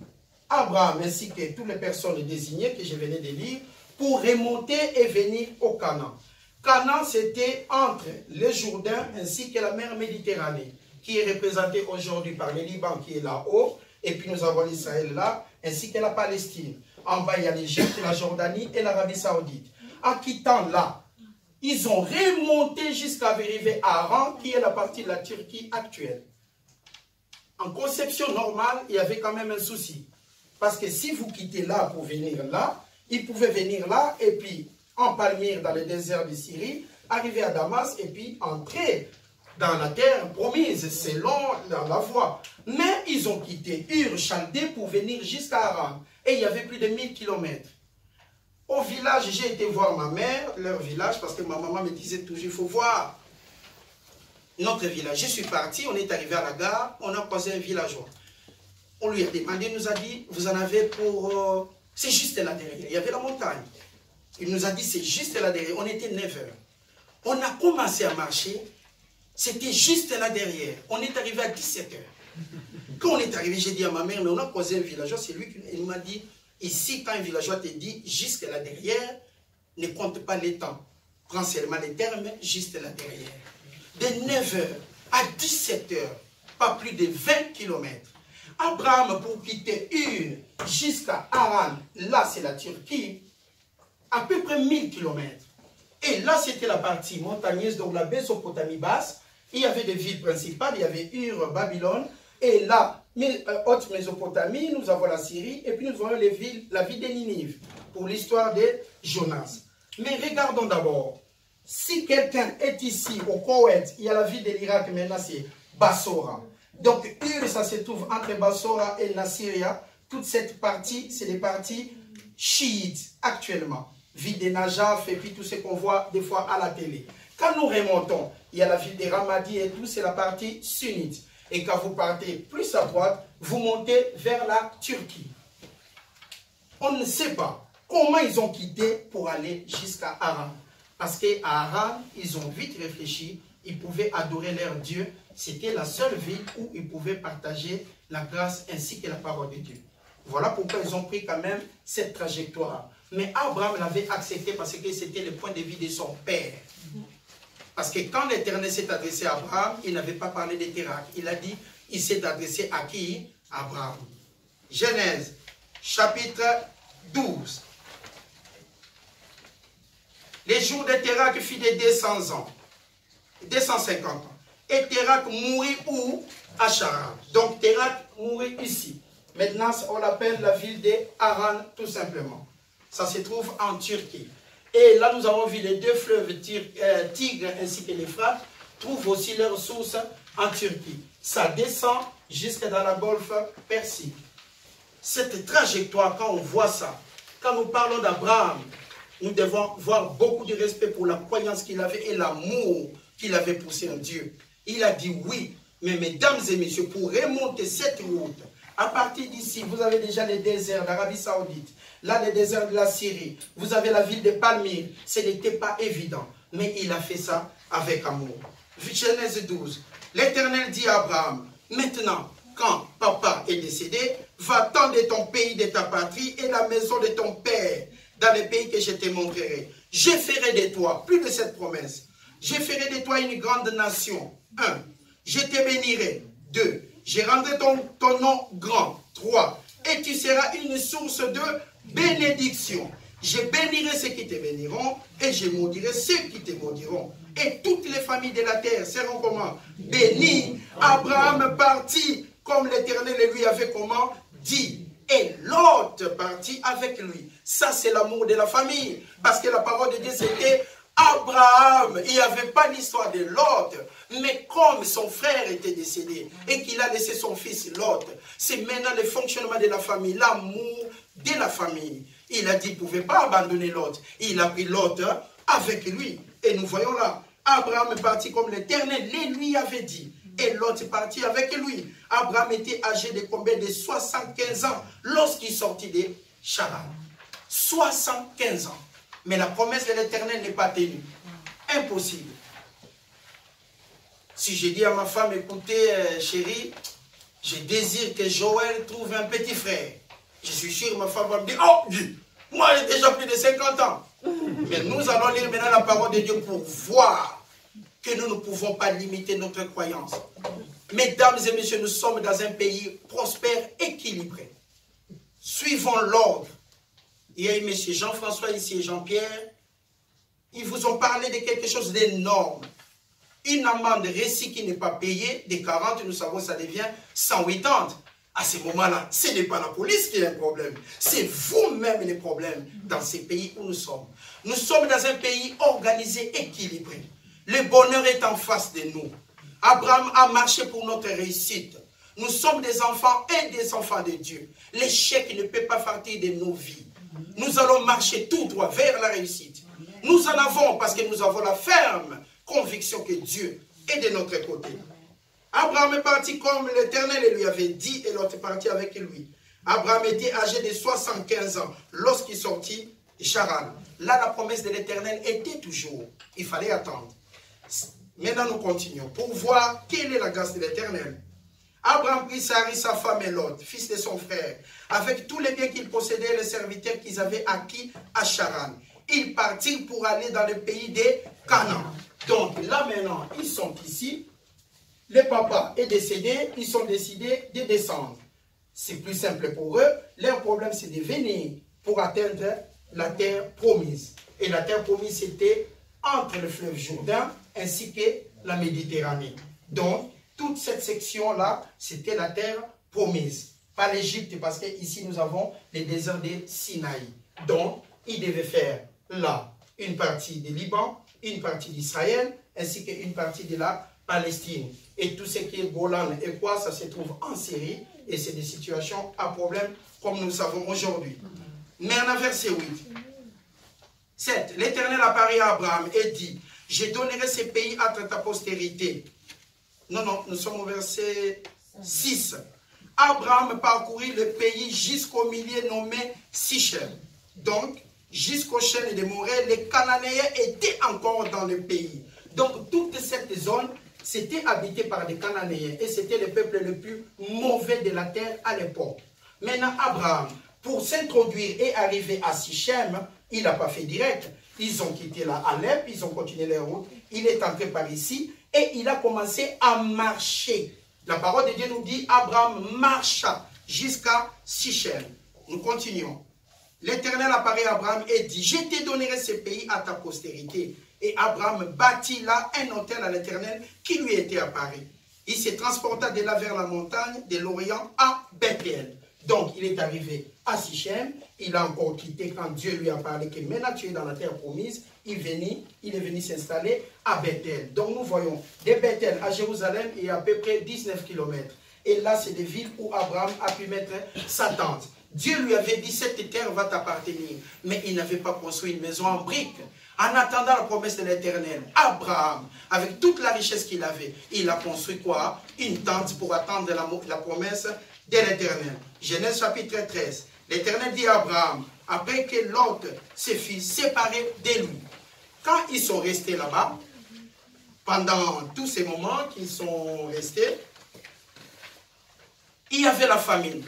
Abraham ainsi que toutes les personnes désignées que je venais de lire, pour remonter et venir au Canaan. Canaan, c'était entre le Jourdain ainsi que la mer Méditerranée, qui est représentée aujourd'hui par le Liban qui est là-haut, et puis nous avons l'Israël là, ainsi que la Palestine. En bas, il y a l'Égypte, la Jordanie et l'Arabie Saoudite. En quittant là, ils ont remonté jusqu'à arriver à Haran, qui est la partie de la Turquie actuelle. En conception normale, il y avait quand même un souci. Parce que si vous quittez là pour venir là, ils pouvaient venir là et puis en Palmyre dans le désert de Syrie, arriver à Damas et puis entrer dans la terre promise selon la voie. Mais ils ont quitté Ur, Chaldée pour venir jusqu'à Haran. Et il y avait plus de 1000 km. Au village, j'ai été voir ma mère, leur village, parce que ma maman me disait toujours, il faut voir notre village. Je suis parti, on est arrivé à la gare, on a croisé un villageois. On lui a demandé, il nous a dit, vous en avez pour... c'est juste là derrière, il y avait la montagne. Il nous a dit, c'est juste là derrière, on était 9 heures. On a commencé à marcher, c'était juste là derrière. On est arrivé à 17 heures. Quand on est arrivé, j'ai dit à ma mère, mais on a croisé un villageois, c'est lui qui m'a dit, ici, quand un villageois te dit, juste là derrière, ne compte pas les temps. Prends seulement les termes, juste là derrière. De 9 heures à 17 heures, pas plus de 20 km. Abraham, pour quitter Ur jusqu'à Haran, là c'est la Turquie, à peu près 1000 km. Et là c'était la partie montagneuse, donc la Mésopotamie basse. Il y avait des villes principales, il y avait Ur, Babylone, et là, haute Mésopotamie, nous avons la Syrie, et puis nous avons les villes, la ville de Ninive, pour l'histoire de Jonas. Mais regardons d'abord, si quelqu'un est ici au Koweït, il y a la ville de l'Irak, maintenant c'est Bassora. Donc Ur, ça se trouve entre Bassora et Nasiriyah. Toute cette partie, c'est des parties chiites actuellement. Ville de Najaf et puis tout ce qu'on voit des fois à la télé. Quand nous remontons, il y a la ville de Ramadi et tout, c'est la partie sunnite. Et quand vous partez plus à droite, vous montez vers la Turquie. On ne sait pas comment ils ont quitté pour aller jusqu'à Haran. Parce qu'à Haran, ils ont vite réfléchi, ils pouvaient adorer leur Dieu. C'était la seule ville où ils pouvaient partager la grâce ainsi que la parole de Dieu. Voilà pourquoi ils ont pris quand même cette trajectoire. Mais Abraham l'avait accepté parce que c'était le point de vue de son père. Parce que quand l'Éternel s'est adressé à Abraham, il n'avait pas parlé de Térak. Il a dit, il s'est adressé à qui? Abraham. Genèse, chapitre 12. Les jours de Térak furent de 200 ans. 250 ans. Et Térak mourit où? À Charan. Donc Térak mourit ici. Maintenant, on l'appelle la ville de Haran, tout simplement. Ça se trouve en Turquie. Et là, nous avons vu les deux fleuves Tigre ainsi que l'Euphrate trouvent aussi leur source en Turquie. Ça descend jusque dans la golfe Persique. Cette trajectoire, quand on voit ça, quand nous parlons d'Abraham, nous devons voir beaucoup de respect pour la croyance qu'il avait et l'amour qu'il avait pour son Dieu. Il a dit oui, mais mesdames et messieurs, pour remonter cette route, à partir d'ici, vous avez déjà les déserts d'Arabie Saoudite, là les déserts de la Syrie, vous avez la ville de Palmyre, ce n'était pas évident, mais il a fait ça avec amour. Genèse 12, l'Éternel dit à Abraham, maintenant, quand papa est décédé, va-t'en de ton pays, de ta patrie et la maison de ton père, dans le pays que je te montrerai. Je ferai de toi, plus de cette promesse, je ferai de toi une grande nation. 1. Je te bénirai. 2. Je rendrai ton nom grand. 3. Et tu seras une source de bénédiction. Je bénirai ceux qui te béniront et je maudirai ceux qui te maudiront. Et toutes les familles de la terre seront comment? Bénies. Abraham partit comme l'Éternel lui avait comment? Dit. Et Lot partit avec lui. Ça, c'est l'amour de la famille. Parce que la parole de Dieu, c'était Abraham. Il n'y avait pas l'histoire de Lot. Mais comme son frère était décédé et qu'il a laissé son fils Lot, c'est maintenant le fonctionnement de la famille, l'amour de la famille. Il a dit qu'il ne pouvait pas abandonner Lot. Il a pris Lot avec lui. Et nous voyons là, Abraham est parti comme l'Éternel lui avait dit. Et Lot est parti avec lui. Abraham était âgé de combien? De 75 ans lorsqu'il sortit de Charan. 75 ans. Mais la promesse de l'Éternel n'est pas tenue. Impossible. Si je dis à ma femme, écoutez chérie, je désire que Joël trouve un petit frère. Je suis sûr que ma femme va me dire, oh, moi j'ai déjà plus de 50 ans. Mais nous allons lire maintenant la parole de Dieu pour voir que nous ne pouvons pas limiter notre croyance. Mesdames et messieurs, nous sommes dans un pays prospère, équilibré. Suivons l'ordre. Il y a eu M. Jean-François ici et Jean-Pierre. Ils vous ont parlé de quelque chose d'énorme. Une amende récit qui n'est pas payée, des 40, nous savons, ça devient 180. À ce moment-là, ce n'est pas la police qui a un problème. C'est vous-même les problèmes dans ces pays où nous sommes. Nous sommes dans un pays organisé, équilibré. Le bonheur est en face de nous. Abraham a marché pour notre réussite. Nous sommes des enfants et des enfants de Dieu. L'échec ne peut pas partir de nos vies. nous allons marcher tout droit vers la réussite. Nous en avons parce que nous avons la ferme conviction que Dieu est de notre côté. Abraham est parti comme l'Éternel lui avait dit et l'autre est parti avec lui. Abraham était âgé de 75 ans lorsqu'il sortit de Charan. Là, la promesse de l'Éternel était toujours. Il fallait attendre. Maintenant, nous continuons pour voir quelle est la grâce de l'Éternel. Abraham prit Sarai, sa femme et Lot, fils de son frère, avec tous les biens qu'ils possédaient et les serviteurs qu'ils avaient acquis à Charan. Ils partirent pour aller dans le pays de Canaan. Donc là maintenant, ils sont ici. Le papa est décédé, ils sont décidés de descendre. C'est plus simple pour eux. Leur problème, c'est de venir pour atteindre la terre promise. Et la terre promise, c'était entre le fleuve Jourdain ainsi que la Méditerranée. Donc, toute cette section-là, c'était la terre promise. Pas l'Égypte, parce qu'ici, nous avons le désert de Sinaï. Donc, ils devaient faire là une partie du Liban, une partie d'Israël, ainsi qu'une partie de la Palestine. Et tout ce qui est Golan et quoi, ça se trouve en Syrie. Et c'est des situations à problème comme nous savons aujourd'hui. Maintenant, verset 8. 7. L'Éternel apparut à Abraham et dit, je donnerai ces pays à ta postérité. Non, nous sommes au verset 6. Abraham parcourut le pays jusqu'au milieu nommé Sichem. Donc, jusqu'au chêne de Morée, les Cananéens étaient encore dans le pays. Donc, toute cette zone, c'était habité par des Cananéens. Et c'était le peuple le plus mauvais de la terre à l'époque. Maintenant, Abraham, pour s'introduire et arriver à Sichem, il n'a pas fait direct. Ils ont quitté la Alep, ils ont continué leur route. Il est entré par ici et il a commencé à marcher. La parole de Dieu nous dit, Abraham marcha jusqu'à Sichem. Nous continuons. L'Éternel apparaît à Abraham et dit, je te donnerai ce pays à ta postérité. Et Abraham bâtit là un autel à l'Éternel qui lui était apparu. Il se transporta de là vers la montagne de l'Orient à Bethel. Donc, il est arrivé à Sichem. Il a encore quitté quand Dieu lui a parlé que maintenant tu es dans la terre promise. Il est venu s'installer à Bethel. Donc, nous voyons de Bethel à Jérusalem, il y a à peu près 19 km. Et là, c'est des villes où Abraham a pu mettre sa tente. Dieu lui avait dit, cette terre va t'appartenir. Mais il n'avait pas construit une maison en briques. En attendant la promesse de l'Éternel, Abraham, avec toute la richesse qu'il avait, il a construit quoi? Une tente pour attendre la promesse de l'Éternel. Genèse chapitre 13. L'Éternel dit à Abraham, après que Lot se fut séparé de lui, quand ils sont restés là-bas, pendant tous ces moments qu'ils sont restés, il y avait la famine.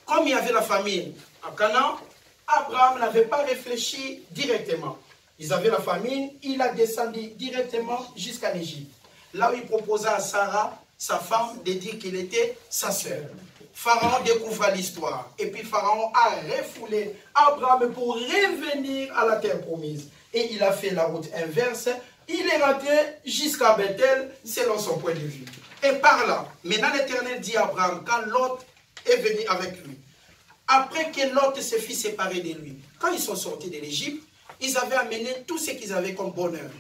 Comme il y avait la famine à Canaan, Abraham n'avait pas réfléchi directement. Ils avaient la famine, il a descendu directement jusqu'à l'Égypte. Là où il proposa à Sarah, sa femme, de dire qu'il était sa sœur. Pharaon découvra l'histoire. Et puis Pharaon a refoulé Abraham pour revenir à la terre promise. Et il a fait la route inverse. Il est rentré jusqu'à Bethel selon son point de vue. Et par là, maintenant l'Éternel dit à Abraham, quand Lot est venu avec lui, après que Lot se fit séparer de lui, quand ils sont sortis de l'Égypte, ils avaient amené tout ce qu'ils avaient comme bonheur.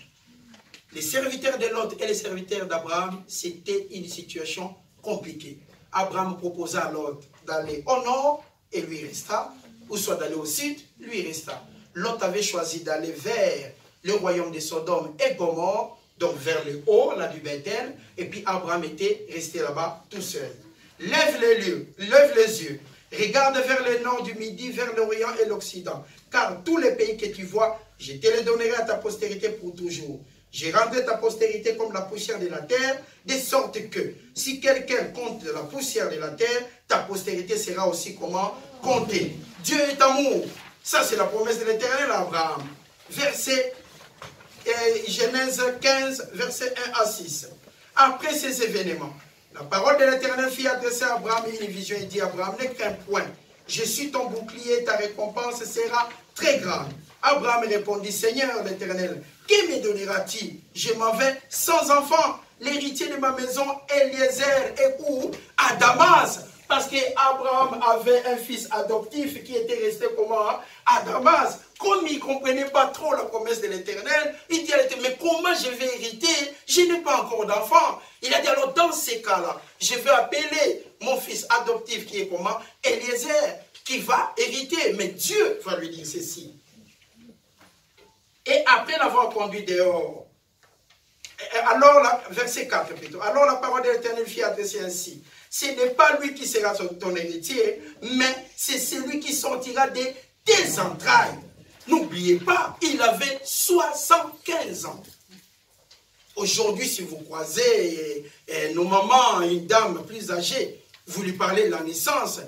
Les serviteurs de Lot et les serviteurs d'Abraham, c'était une situation compliquée. Abraham proposa à Lot d'aller au nord et lui resta, ou soit d'aller au sud, lui resta. Lot avait choisi d'aller vers le royaume de Sodome et Gomorrhe, donc vers le haut, là du Bethel, et puis Abraham était resté là-bas tout seul. Lève les yeux, regarde vers le nord du midi, vers l'Orient et l'Occident, car tous les pays que tu vois, je te les donnerai à ta postérité pour toujours. Je rendrai ta postérité comme la poussière de la terre, de sorte que si quelqu'un compte la poussière de la terre, ta postérité sera aussi comment comptée. Dieu est amour. Ça, c'est la promesse de l'Éternel à Abraham. Verset Genèse 15, verset 1 à 6. Après ces événements, la parole de l'Éternel fit adresser à Abraham une vision et dit à Abraham, ne crains point, je suis ton bouclier, ta récompense sera très grande. Abraham répondit, Seigneur l'Éternel, que me donneras-tu? Je m'en vais sans enfant. L'héritier de ma maison, Eliezer, est où? À Damas. Parce qu'Abraham avait un fils adoptif qui était resté comment? À Damas. Comme il ne comprenait pas trop la promesse de l'Éternel, il dit à l'Éternel, mais comment je vais hériter? Je n'ai pas encore d'enfant. Il a dit alors, dans ces cas-là, je vais appeler mon fils adoptif qui est comment? Eliezer, qui va hériter. Mais Dieu va lui dire ceci. Et après l'avoir conduit dehors, alors, verset 4 plutôt, alors la parole de l'Éternel fit adresser ainsi. Ce n'est pas lui qui sera ton héritier, mais c'est celui qui sortira de tes entrailles. N'oubliez pas, il avait 75 ans. Aujourd'hui, si vous croisez nos mamans, une dame plus âgée, vous lui parlez de la naissance,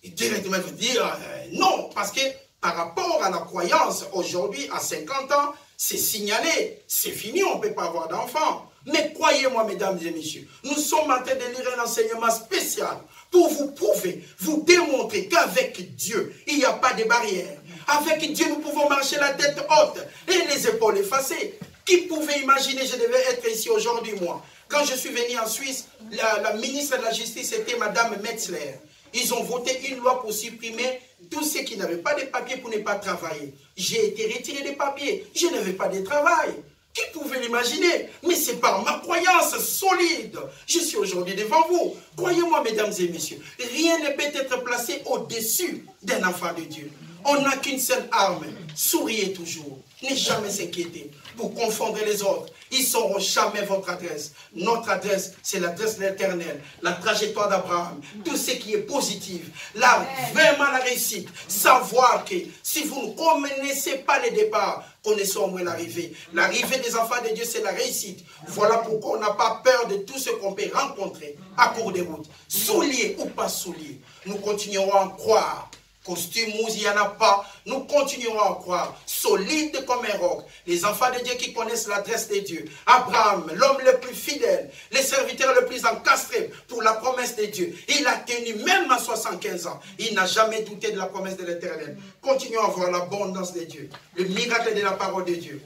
il directement va dire non, parce que par rapport à la croyance, aujourd'hui, à 50 ans, c'est signalé, c'est fini, on ne peut pas avoir d'enfants. Mais croyez-moi, mesdames et messieurs, nous sommes en train de lire un enseignement spécial pour vous prouver, vous démontrer qu'avec Dieu, il n'y a pas de barrière. Avec Dieu, nous pouvons marcher la tête haute et les épaules effacées. Qui pouvait imaginer, je devais être ici aujourd'hui, moi. Quand je suis venu en Suisse, la ministre de la Justice était Madame Metzler. Ils ont voté une loi pour supprimer tous ceux qui n'avaient pas de papiers pour ne pas travailler. J'ai été retiré des papiers. Je n'avais pas de travail. Qui pouvait l'imaginer? Mais c'est par ma croyance solide. Je suis aujourd'hui devant vous. Croyez-moi, mesdames et messieurs, rien ne peut être placé au-dessus d'un enfant de Dieu. On n'a qu'une seule arme. Souriez toujours. Ne jamais s'inquiéter pour confondre les autres. Ils ne sauront jamais votre adresse. Notre adresse, c'est l'adresse de l'Éternel. La trajectoire d'Abraham. Tout ce qui est positif. Là, vraiment la réussite. Savoir que si vous ne connaissez pas le départ, connaissez au moins l'arrivée. L'arrivée des enfants de Dieu, c'est la réussite. Voilà pourquoi on n'a pas peur de tout ce qu'on peut rencontrer à court de route. Souliers ou pas souliers, nous continuerons à croire. Costume, il n'y en a pas. Nous continuerons à croire, solide comme un roc. Les enfants de Dieu qui connaissent l'adresse de Dieu. Abraham, l'homme le plus fidèle, le serviteur le plus encastré pour la promesse de Dieu. Il a tenu même à 75 ans. Il n'a jamais douté de la promesse de l'Éternel. Continuons à voir l'abondance de Dieu, le miracle de la parole de Dieu.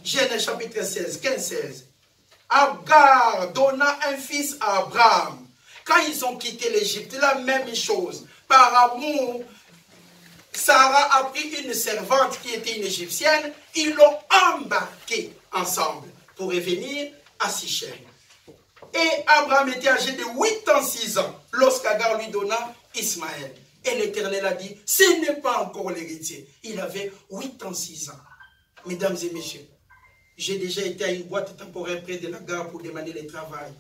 Genèse chapitre 16, 15-16. Agar donna un fils à Abraham. Quand ils ont quitté l'Égypte, la même chose. Par amour, Sarah a pris une servante qui était une Égyptienne. Ils l'ont embarquée ensemble pour revenir à Sichem. Et Abraham était âgé de 86 ans lorsqu'Agar lui donna Ismaël. Et l'Éternel a dit, ce n'est pas encore l'héritier. Il avait 86 ans. Mesdames et messieurs, j'ai déjà été à une boîte temporaire près de la gare pour demander le travail.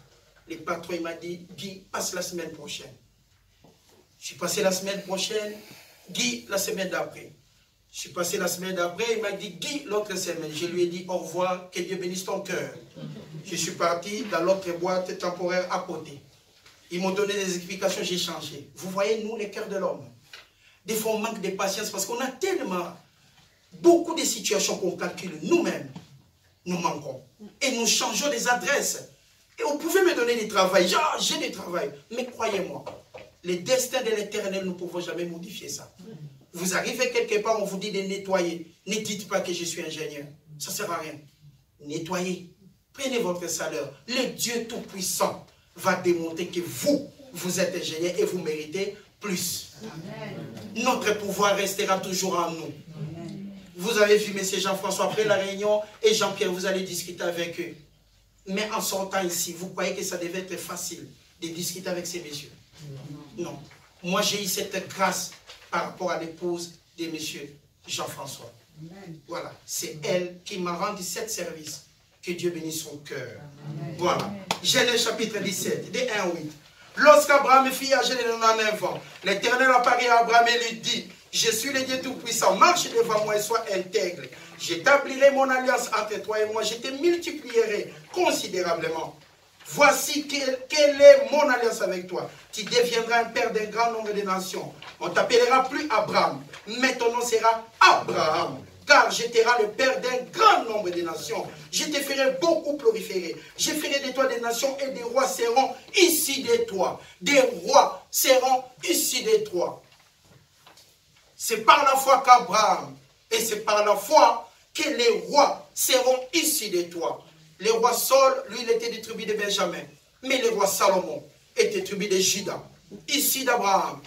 Le patron m'a dit, Guy, passe la semaine prochaine. Je suis passé la semaine prochaine. Guy, la semaine d'après. Je suis passé la semaine d'après, il m'a dit Guy, l'autre semaine. Je lui ai dit au revoir, que Dieu bénisse ton cœur. Je suis parti dans l'autre boîte temporaire à côté. Ils m'ont donné des explications, j'ai changé. Vous voyez, nous, les cœurs de l'homme. Des fois, on manque de patience parce qu'on a tellement beaucoup de situations qu'on calcule nous-mêmes. Nous manquons. Et nous changeons des adresses. Et vous pouvez me donner du travail. J'ai du travail. Mais croyez-moi, les destins de l'Éternel, nous ne pouvons jamais modifier ça. Vous arrivez quelque part, on vous dit de nettoyer. Ne dites pas que je suis ingénieur. Ça ne sert à rien. Nettoyez. Prenez votre salaire. Le Dieu Tout-Puissant va démontrer que vous êtes ingénieur et vous méritez plus. Amen. Notre pouvoir restera toujours en nous. Amen. Vous avez vu M. Jean-François après la réunion et Jean-Pierre, vous allez discuter avec eux. Mais en sortant ici, vous croyez que ça devait être facile de discuter avec ces messieurs? Non. Moi, j'ai eu cette grâce par rapport à l'épouse de M. Jean-François. Voilà. C'est elle qui m'a rendu cette service. Que Dieu bénisse son cœur. Voilà. Genèse chapitre 17, de 1 à 8. Lorsqu'Abraham fut âgé de 99 ans, l'Éternel apparaît à Abraham et lui dit, je suis le Dieu Tout-Puissant, marche devant moi et sois intègre. J'établirai mon alliance entre toi et moi, je te multiplierai considérablement. Voici quelle est mon alliance avec toi. Tu deviendras un père d'un grand nombre de nations. On ne t'appellera plus Abraham, mais ton nom sera Abraham. Car je serai le père d'un grand nombre de nations. Je te ferai beaucoup proliférer. Je ferai de toi des nations et des rois seront issus de toi. Des rois seront issus de toi. C'est par la foi qu'Abraham, et c'est par la foi que les rois seront issus de toi. Le roi Saul, lui, il était des tribus de Benjamin. Mais le roi Salomon était tribu de Juda, ici d'Abraham.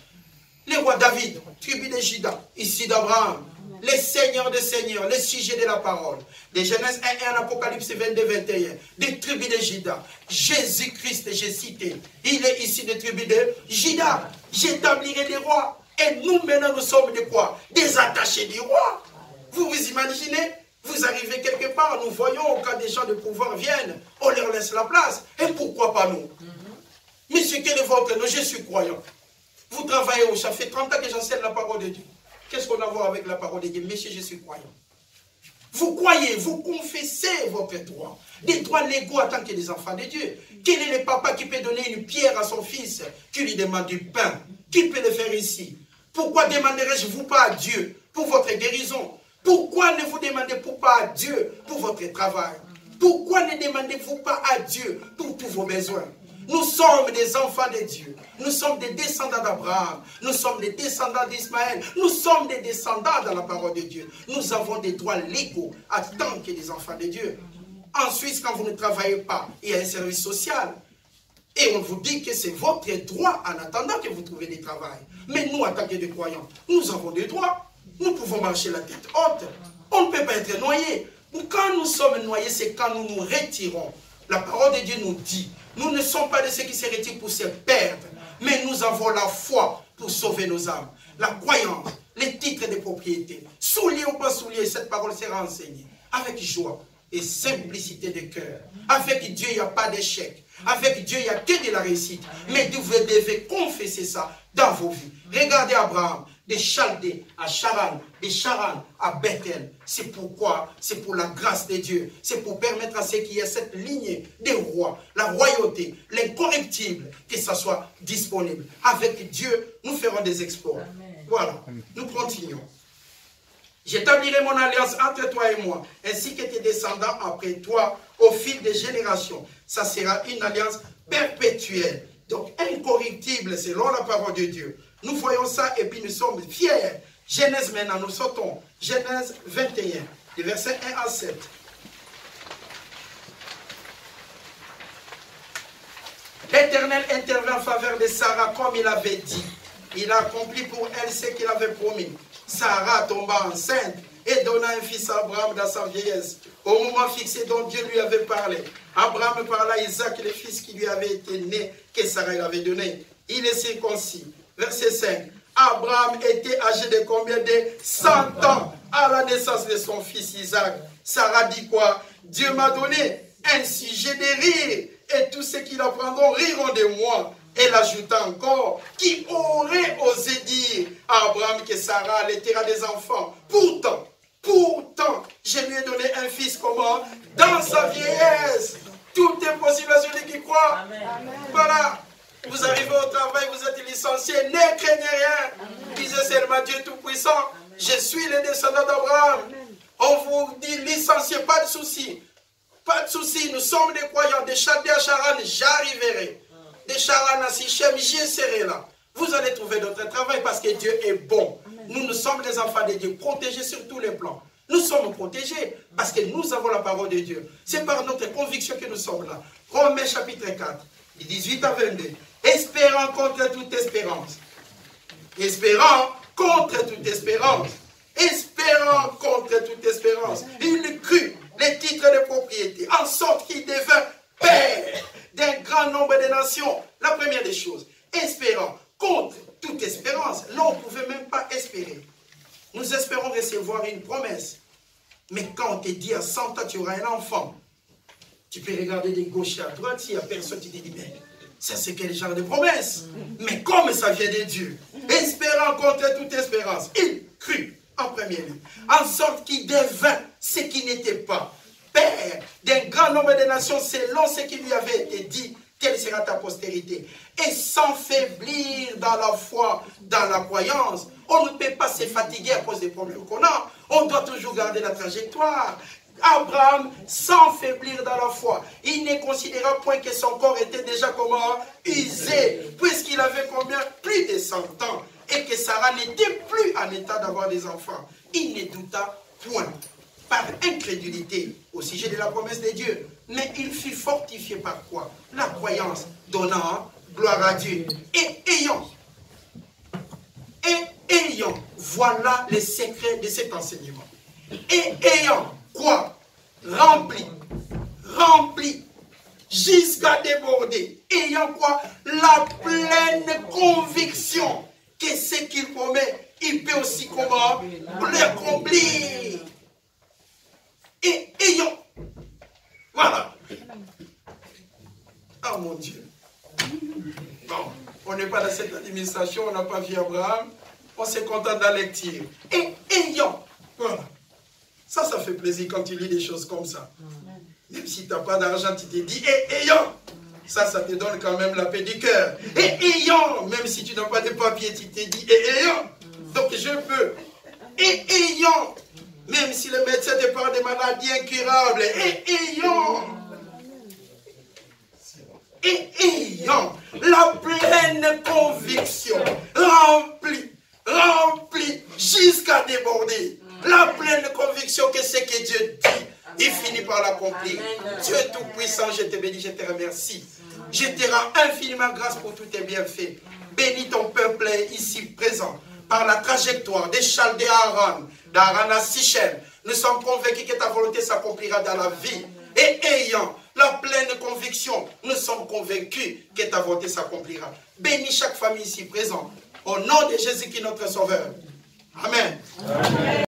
Le roi David, tribu de Juda, ici d'Abraham. Les seigneurs des seigneurs, les sujets de la parole. De Genèse 1 et Apocalypse 22-21. Des tribus de Juda. Jésus-Christ, j'ai cité. Il est ici des tribus de Juda. J'établirai des rois. Et nous, maintenant, nous sommes des quoi? Des attachés du roi. Vous vous imaginez? Vous arrivez quelque part, nous voyons quand des gens de pouvoir viennent, on leur laisse la place. Et pourquoi pas nous? Monsieur, quel est votre nom? Je suis croyant. Vous travaillez où? Ça fait 30 ans que j'enseigne la parole de Dieu. Qu'est-ce qu'on a à voir avec la parole de Dieu? Monsieur, je suis croyant. Vous croyez, vous confessez votre droit. Des droits légaux en tant que des enfants de Dieu. Quel est le papa qui peut donner une pierre à son fils qui lui demande du pain? Qui peut le faire ici? Pourquoi demanderais-je vous pas à Dieu pour votre guérison? Pourquoi ne vous demandez-vous pas à Dieu pour votre travail? Pourquoi ne demandez-vous pas à Dieu pour tous vos besoins? Nous sommes des enfants de Dieu. Nous sommes des descendants d'Abraham. Nous sommes des descendants d'Ismaël. Nous sommes des descendants dans la parole de Dieu. Nous avons des droits légaux en tant que des enfants de Dieu. Ensuite, quand vous ne travaillez pas, il y a un service social. Et on vous dit que c'est votre droit en attendant que vous trouviez du travail. Mais nous, en tant que des croyants, nous avons des droits. Nous pouvons marcher la tête haute. On ne peut pas être noyé. Quand nous sommes noyés, c'est quand nous nous retirons. La parole de Dieu nous dit, nous ne sommes pas de ceux qui se retirent pour se perdre, mais nous avons la foi pour sauver nos âmes. La croyance, les titres de propriété. Soulier ou pas soulier, cette parole sera enseignée avec joie et simplicité de cœur. Avec Dieu, il n'y a pas d'échec. Avec Dieu, il n'y a que de la réussite. Mais vous devez confesser ça dans vos vies. Regardez Abraham, des Chaldées à Charan, des Charan à Bethel. C'est pourquoi, c'est pour la grâce de Dieu. C'est pour permettre à ceux qui aient cette lignée des rois, la royauté, l'incorruptible, que ça soit disponible. Avec Dieu, nous ferons des exploits. Amen. Voilà, nous continuons. J'établirai mon alliance entre toi et moi, ainsi que tes descendants après toi, au fil des générations. Ça sera une alliance perpétuelle, donc incorruptible selon la parole de Dieu. Nous voyons ça et puis nous sommes fiers. Genèse maintenant, nous sautons. Genèse 21, les versets 1 à 7. L'Éternel intervint en faveur de Sarah comme il avait dit. Il a accompli pour elle ce qu'il avait promis. Sarah tomba enceinte et donna un fils à Abraham dans sa vieillesse, au moment fixé dont Dieu lui avait parlé. Abraham parla à Isaac, le fils qui lui avait été né, que Sarah lui avait donné. Il est circoncis. Verset 5. Abraham était âgé de combien? De 100 ans à la naissance de son fils Isaac. Sarah dit quoi? Dieu m'a donné un sujet de rire et tous ceux qui l'apprendront riront de moi. Elle ajouta encore, qui aurait osé dire à Abraham que Sarah allaitera des enfants? Pourtant, je lui ai donné un fils comment? Dans sa vieillesse. Tout est possible à celui qui croit. Amen. Voilà. Vous arrivez au travail, vous êtes licencié, ne craignez rien. Disez seulement Dieu Tout-Puissant, je suis le descendant d'Abraham. On vous dit licencié, pas de souci. Pas de souci, nous sommes des croyants. Des Chaldées à Charan, j'arriverai. Des Charan à Sichem, j'y serai là. Vous allez trouver notre travail parce que Dieu est bon. Nous sommes des enfants de Dieu, protégés sur tous les plans. Nous sommes protégés parce que nous avons la parole de Dieu. C'est par notre conviction que nous sommes là. Romains chapitre 4, 18 à 22. Espérant contre toute espérance. Espérant contre toute espérance. Espérant contre toute espérance. Il crut les titres de propriété, en sorte qu'il devint père d'un grand nombre de nations. La première des choses, espérant contre toute espérance. Là, on ne pouvait même pas espérer. Nous espérons recevoir une promesse. Mais quand on te dit à 100 ans, tu auras un enfant, tu peux regarder de gauche à droite, s'il n'y a personne, tu te dis, mais ça c'est quel genre de promesse? Mais comme ça vient de Dieu, espérant contre toute espérance, il crut en premier lieu, en sorte qu'il devint ce qui n'était pas, père d'un grand nombre de nations, selon ce qui lui avait été dit, quelle sera ta postérité. Et sans faiblir dans la foi, dans la croyance, on ne peut pas se fatiguer à cause des problèmes qu'on a. On doit toujours garder la trajectoire. Abraham, sans faiblir dans la foi, il ne considéra point que son corps était déjà comment? Usé, puisqu'il avait combien? Plus de 100 ans, et que Sarah n'était plus en état d'avoir des enfants. Il ne douta point, par incrédulité, au sujet de la promesse de Dieu. Mais il fut fortifié par quoi? La croyance, donnant gloire à Dieu. Et ayant, voilà le secret de cet enseignement. Et ayant quoi? Rempli, jusqu'à déborder. Ayant quoi? La pleine conviction que ce qu'il promet, il peut aussi comment l'accomplir. Et ayant, voilà. Ah mon Dieu. Bon, on n'est pas dans cette administration, on n'a pas vu Abraham, on se contente de la lecture. Et ayant, voilà. Ça fait plaisir quand tu lis des choses comme ça. Même si tu n'as pas d'argent, tu te dis, et ayant. Ça te donne quand même la paix du cœur. Et ayant, même si tu n'as pas de papier, tu te dis, et ayant. Donc je peux. Et ayant, même si le médecin te parle de maladies incurables, et ayant. Et ayant la pleine conviction, remplie jusqu'à déborder. La pleine conviction que ce que Dieu dit, il finit par l'accomplir. Dieu Tout-Puissant, je te bénis, je te remercie. Je te rends infiniment grâce pour tous tes bienfaits. Bénis ton peuple ici présent. Par la trajectoire des Chaldées à Haran, d'Haran à Sichem, nous sommes convaincus que ta volonté s'accomplira dans la vie. Et ayant la pleine conviction, nous sommes convaincus que ta volonté s'accomplira. Bénis chaque famille ici présente. Au nom de Jésus qui est notre Sauveur. Amen. Amen.